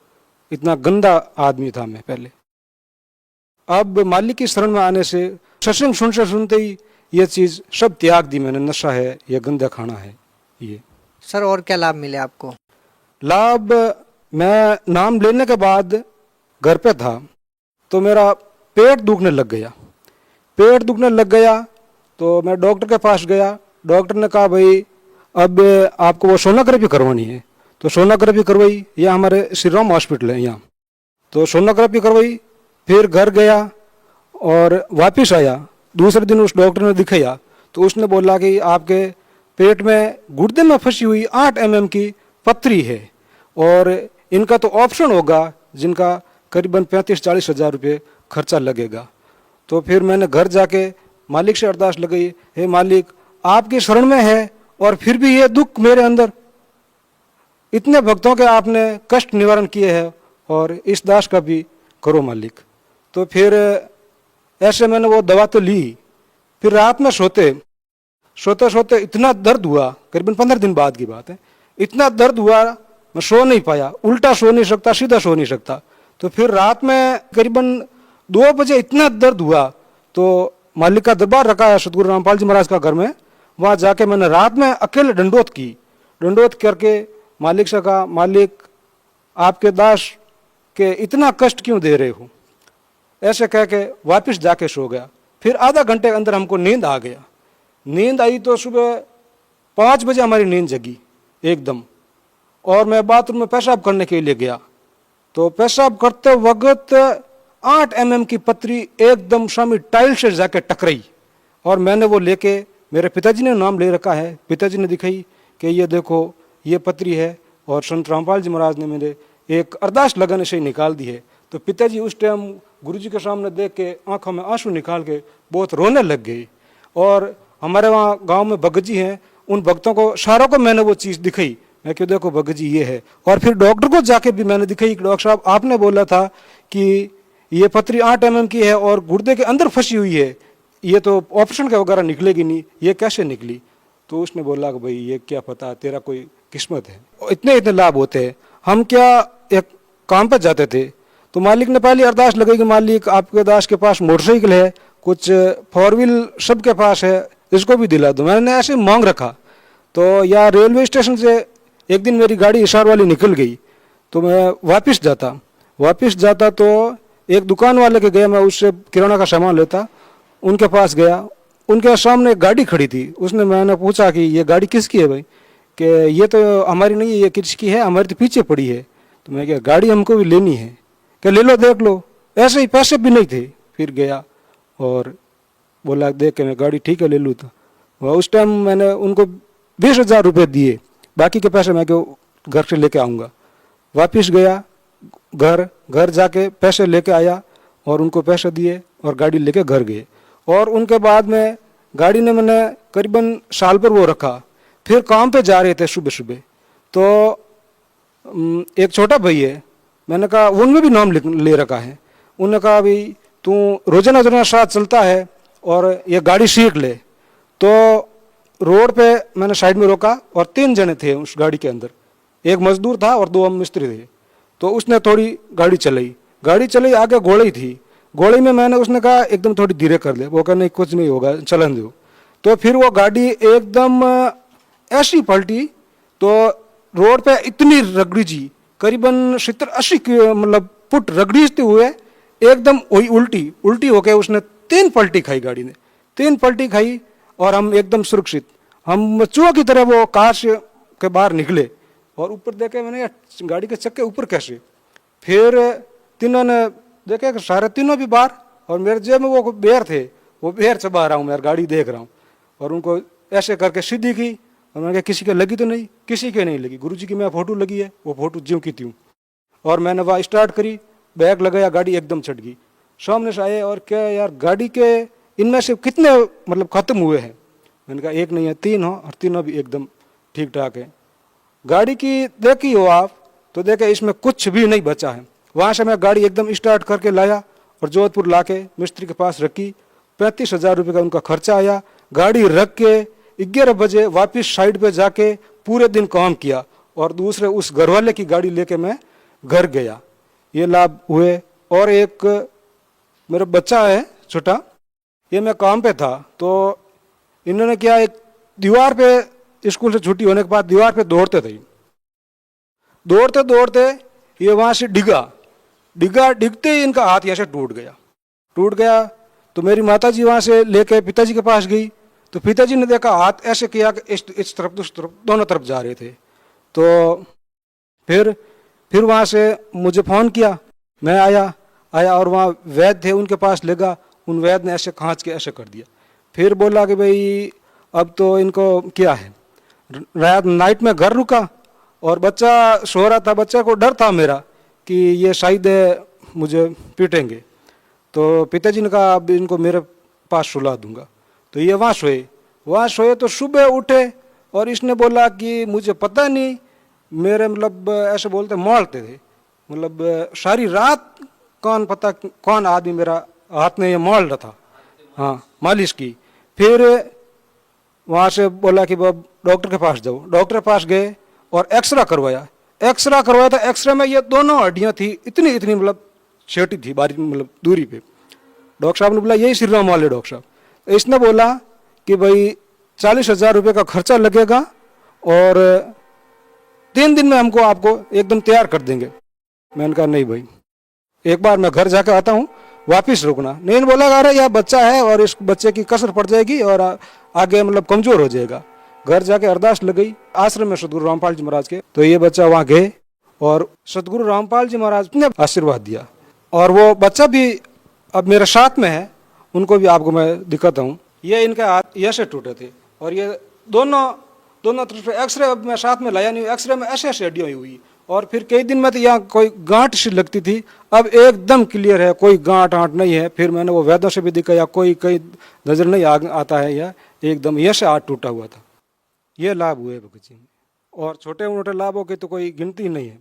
इतना गंदा आदमी था मैं पहले। अब मालिक की शरण में आने से सत्संग सुनते ही ये चीज़ सब त्याग दी मैंने। नशा है, ये गंदा खाना है ये। सर, और क्या लाभ मिले आपको? लाभ, मैं नाम लेने के बाद घर पे था तो मेरा पेट दुखने लग गया। पेट दुखने लग गया तो मैं डॉक्टर के पास गया। डॉक्टर ने कहा भाई अब आपको वो सोनोग्राफी करवानी है। तो सोनोग्राफी करवाई, यह हमारे श्री राम हॉस्पिटल है यहाँ। तो सोनोग्राफी करवाई, फिर घर गया और वापस आया। दूसरे दिन उस डॉक्टर ने दिखाया तो उसने बोला कि आपके पेट में गुर्दे में फंसी हुई 8 mm की पथरी है और इनका तो ऑप्शन होगा जिनका करीबन 35-40 हज़ार रुपये खर्चा लगेगा। तो फिर मैंने घर जाके मालिक से अरदास लगाई, हे मालिक, आपकी शरण में है और फिर भी ये दुख मेरे अंदर, इतने भक्तों के आपने कष्ट निवारण किए हैं और इस दास का भी करो मालिक। तो फिर ऐसे मैंने वो दवा तो ली। फिर रात में सोते सोते इतना दर्द हुआ, करीबन 15 दिन बाद की बात है, इतना दर्द हुआ मैं सो नहीं पाया, उल्टा सो नहीं सकता, सीधा सो नहीं सकता। तो फिर रात में करीबन 2 बजे इतना दर्द हुआ तो मालिक का दरबार रखा है सतगुरु रामपाल जी महाराज का घर में, वहाँ जाके मैंने रात में अकेले दंडोत की। दंडोत करके मालिक से कहा, मालिक आपके दास के इतना कष्ट क्यों दे रहे हो? ऐसे कह के वापस जाके सो गया। फिर आधा घंटे के अंदर हमको नींद आ गया। नींद आई तो सुबह 5 बजे हमारी नींद जगी एकदम, और मैं बाथरूम में पेशाब करने के लिए गया। तो पेशाब करते वक्त 8 mm की पथरी एकदम स्वामी टाइल से जाके टकराई और मैंने वो लेके, मेरे पिताजी ने नाम ले रखा है, पिताजी ने दिखाई कि ये देखो ये पथरी है और संत रामपाल जी महाराज ने मेरे एक अरदास लगाने से ही निकाल दी है। तो पिताजी उस टाइम गुरुजी के सामने देख के आंखों में आंसू निकाल के बहुत रोने लग गए। और हमारे वहाँ गांव में भगत जी हैं, उन भक्तों को सारों को मैंने वो चीज़ दिखाई। मैं क्यों, देखो भगत जी ये है। और फिर डॉक्टर को जाके भी मैंने दिखाई कि डॉक्टर साहब आपने बोला था कि ये पथरी 8 mm की है और गुर्दे के अंदर फंसी हुई है, ये तो ऑपरेशन के वगैरह निकलेगी नहीं, ये कैसे निकली? तो उसने बोला कि भाई ये क्या पता, तेरा कोई किस्मत है। इतने लाभ होते हैं। हम क्या एक काम पर जाते थे तो मालिक ने पहली अरदास लगाई कि मालिक आपके दास के पास मोटरसाइकिल है, कुछ 4 व्हील सबके पास है, इसको भी दिला दो। मैंने ऐसे मांग रखा। तो या रेलवे स्टेशन से एक दिन मेरी गाड़ी हिसार वाली निकल गई तो मैं वापस जाता तो एक दुकान वाले के गया, मैं उससे किराना का सामान लेता, उनके पास गया, उनके सामने गाड़ी खड़ी थी। उसने, मैंने पूछा कि ये गाड़ी किसकी है भाई? कि ये तो हमारी नहीं है, ये किसकी है? हमारी तो पीछे पड़ी है। तो मैं क्या, गाड़ी हमको भी लेनी है। क्या, ले लो देख लो। ऐसे ही, पैसे भी नहीं थे। फिर गया और बोला देख के मैं गाड़ी ठीक है ले लूँ। तो उस टाइम मैंने उनको 20,000 रुपये दिए, बाकी के पैसे मैं क्यों घर से लेके आऊँगा। वापिस गया, घर जाके पैसे लेके आया और उनको पैसे दिए और गाड़ी लेके घर गए। और उनके बाद में गाड़ी ने मैंने करीबन साल पर वो रखा। फिर काम पे जा रहे थे सुबह सुबह, तो एक छोटा भाई है, मैंने कहा उनमें भी नाम ले रखा है। उन्होंने कहा भाई तू रोजाना रोजाना साथ चलता है और ये गाड़ी सीख ले। तो रोड पे मैंने साइड में रोका और 3 जने थे उस गाड़ी के अंदर, एक मजदूर था और 2 मिस्त्री थे। तो उसने थोड़ी गाड़ी चलाई, आगे गोली थी। गोली में मैंने उसने कहा एकदम थोड़ी धीरे कर ले, वो कहा नहीं कुछ नहीं होगा चलन दो। तो फिर वो गाड़ी एकदम ऐसी पलटी, तो रोड पे इतनी रगड़ी जी, करीबन 70-80 मतलब फुट रगड़ीते हुए एकदम वही उल्टी होके उसने 3 पलटी खाई, गाड़ी ने 3 पलटी खाई। और हम एकदम सुरक्षित, हम चूहों की तरह वो कार के बाहर निकले और ऊपर देखे मैंने यार गाड़ी के चक्के ऊपर कैसे। फिर तीनों ने देखे कि सारे तीनों भी बाहर, और मेरे जेब में वो बेर थे, वो बेर चबा रहा हूँ मैं, गाड़ी देख रहा हूँ। और उनको ऐसे करके सीधी की और मैंने कहा किसी के लगी तो नहीं, किसी के नहीं लगी। गुरुजी की मैं फोटो लगी है, वो फोटो ज्यों की त्यों। और मैंने वहाँ स्टार्ट करी, बैग लगाया, गाड़ी एकदम चढ़ गई। सामने से आए और क्या यार गाड़ी के इनमें से कितने मतलब खत्म हुए हैं। मैंने कहा एक नहीं है 3 हो, और तीनों भी एकदम ठीक ठाक है। गाड़ी की देखी हो आप तो देखे इसमें कुछ भी नहीं बचा है। वहाँ से मैं गाड़ी एकदम स्टार्ट करके लाया और जोधपुर लाके मिस्त्री के पास रखी। 35,000 रुपये का उनका खर्चा आया। गाड़ी रख के 11 बजे वापस साइड पे जाके पूरे दिन काम किया और दूसरे उस घरवाले की गाड़ी लेके मैं घर गया। ये लाभ हुए। और एक मेरा बच्चा है छोटा, ये मैं काम पे था तो इन्होंने क्या, एक दीवार पे स्कूल से छुट्टी होने के बाद दीवार पे दौड़ते दौड़ते ये वहां से डिगते ही इनका हाथ यहाँ से टूट गया। तो मेरी माता जी वहां से लेके पिताजी के पास गई, तो पिताजी ने देखा हाथ ऐसे किया कि इस तरफ उस तरफ दोनों तरफ जा रहे थे। तो फिर वहां से मुझे फोन किया, मैं आया और वहाँ वैद्य थे, उनके पास ले गया। उन वैद्य ने ऐसे खांच के ऐसे कर दिया। फिर बोला कि भाई अब तो इनको क्या है। रात नाइट में घर रुका और बच्चा सो रहा था। बच्चा को डर था मेरा कि ये शायद मुझे पीटेंगे। तो पिताजी ने कहा अब इनको मेरे पास सुला दूंगा। तो ये वहाँ सोए तो सुबह उठे और इसने बोला कि मुझे पता नहीं, मेरे मतलब ऐसे बोलते मारते थे, मतलब सारी रात कौन आदमी मेरा हाथ में ये मार रहा था, हाँ मालिश की। फिर वहाँ से बोला कि अब डॉक्टर के पास जाओ। डॉक्टर के पास गए और एक्सरा करवाया तो एक्सरे में ये दोनों हड्डियाँ थी इतनी मतलब छोटी थी, बारीक मतलब दूरी पे। डॉक्टर साहब ने बोला यही श्री राम वाले डॉक्टर साहब। तो इसने बोला कि भाई 40,000 रुपये का खर्चा लगेगा और 3 दिन में हमको आपको एकदम तैयार कर देंगे। मैंने कहा नहीं भाई, एक बार मैं घर जाकर आता हूँ, वापिस रुकना नहीं। बोला अरे यह बच्चा है और इस बच्चे की कसर पड़ जाएगी और आगे मतलब कमजोर हो जाएगा। घर जाके अरदास लग गई आश्रम में सतगुरु रामपाल जी महाराज के। तो ये बच्चा वहाँ गए और सतगुरु रामपाल जी महाराज ने आशीर्वाद दिया और वो बच्चा भी अब मेरे साथ में है। उनको भी आपको मैं दिखाता हूँ। ये इनके हाथ ऐसे टूटे थे और ये दोनों तरफ से एक्सरे अब मैं साथ में लाया नहीं, एक्सरे में ऐसे हड्डियाँ हुई। और फिर कई दिन में तो यहाँ कोई गांठ सी लगती थी, अब एकदम क्लियर है, कोई गांठ नहीं है। फिर मैंने वो वैद्यों से भी दिखाया, कोई कहीं नजर नहीं आता है, यह एकदम ये से हाथ टूटा हुआ था। ये लाभ हुए भगत जी में, और छोटे मोटे लाभों की तो कोई गिनती नहीं है।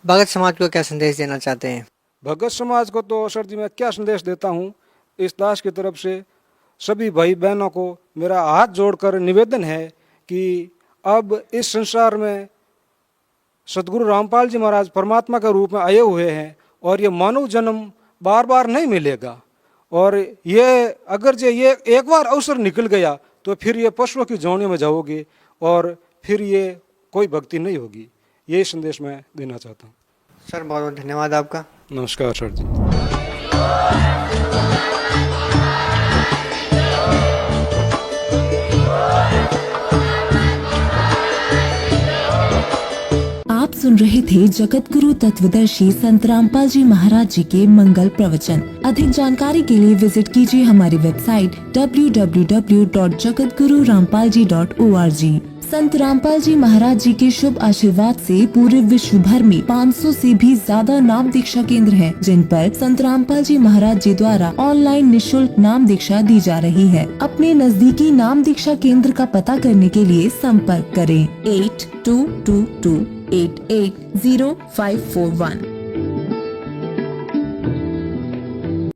भगत समाज को क्या संदेश देना चाहते हैं? भगत समाज को तो सर जी मैं क्या संदेश देता हूँ, इस दास की तरफ से सभी भाई बहनों को मेरा हाथ जोड़कर निवेदन है कि अब इस संसार में सतगुरु रामपाल जी महाराज परमात्मा के रूप में आए हुए हैं और ये मानव जन्म बार बार नहीं मिलेगा। और ये अगर ये एक बार अवसर निकल गया तो फिर ये पशुओं की जोनी में जाओगे और फिर ये कोई भक्ति नहीं होगी। यही संदेश मैं देना चाहता हूँ। सर बहुत बहुत धन्यवाद आपका। नमस्कार सर जी। आप सुन रहे थे जगत गुरु तत्वदर्शी संत रामपाल जी महाराज जी के मंगल प्रवचन। अधिक जानकारी के लिए विजिट कीजिए हमारी वेबसाइट www.jagatgururampalji.org। संत रामपाल जी महाराज जी के शुभ आशीर्वाद से पूरे विश्व भर में 500 से भी ज्यादा नाम दीक्षा केंद्र हैं, जिन पर संत रामपाल जी महाराज जी द्वारा ऑनलाइन निशुल्क नाम दीक्षा दी जा रही है। अपने नजदीकी नाम दीक्षा केंद्र का पता करने के लिए संपर्क करें 8222880541।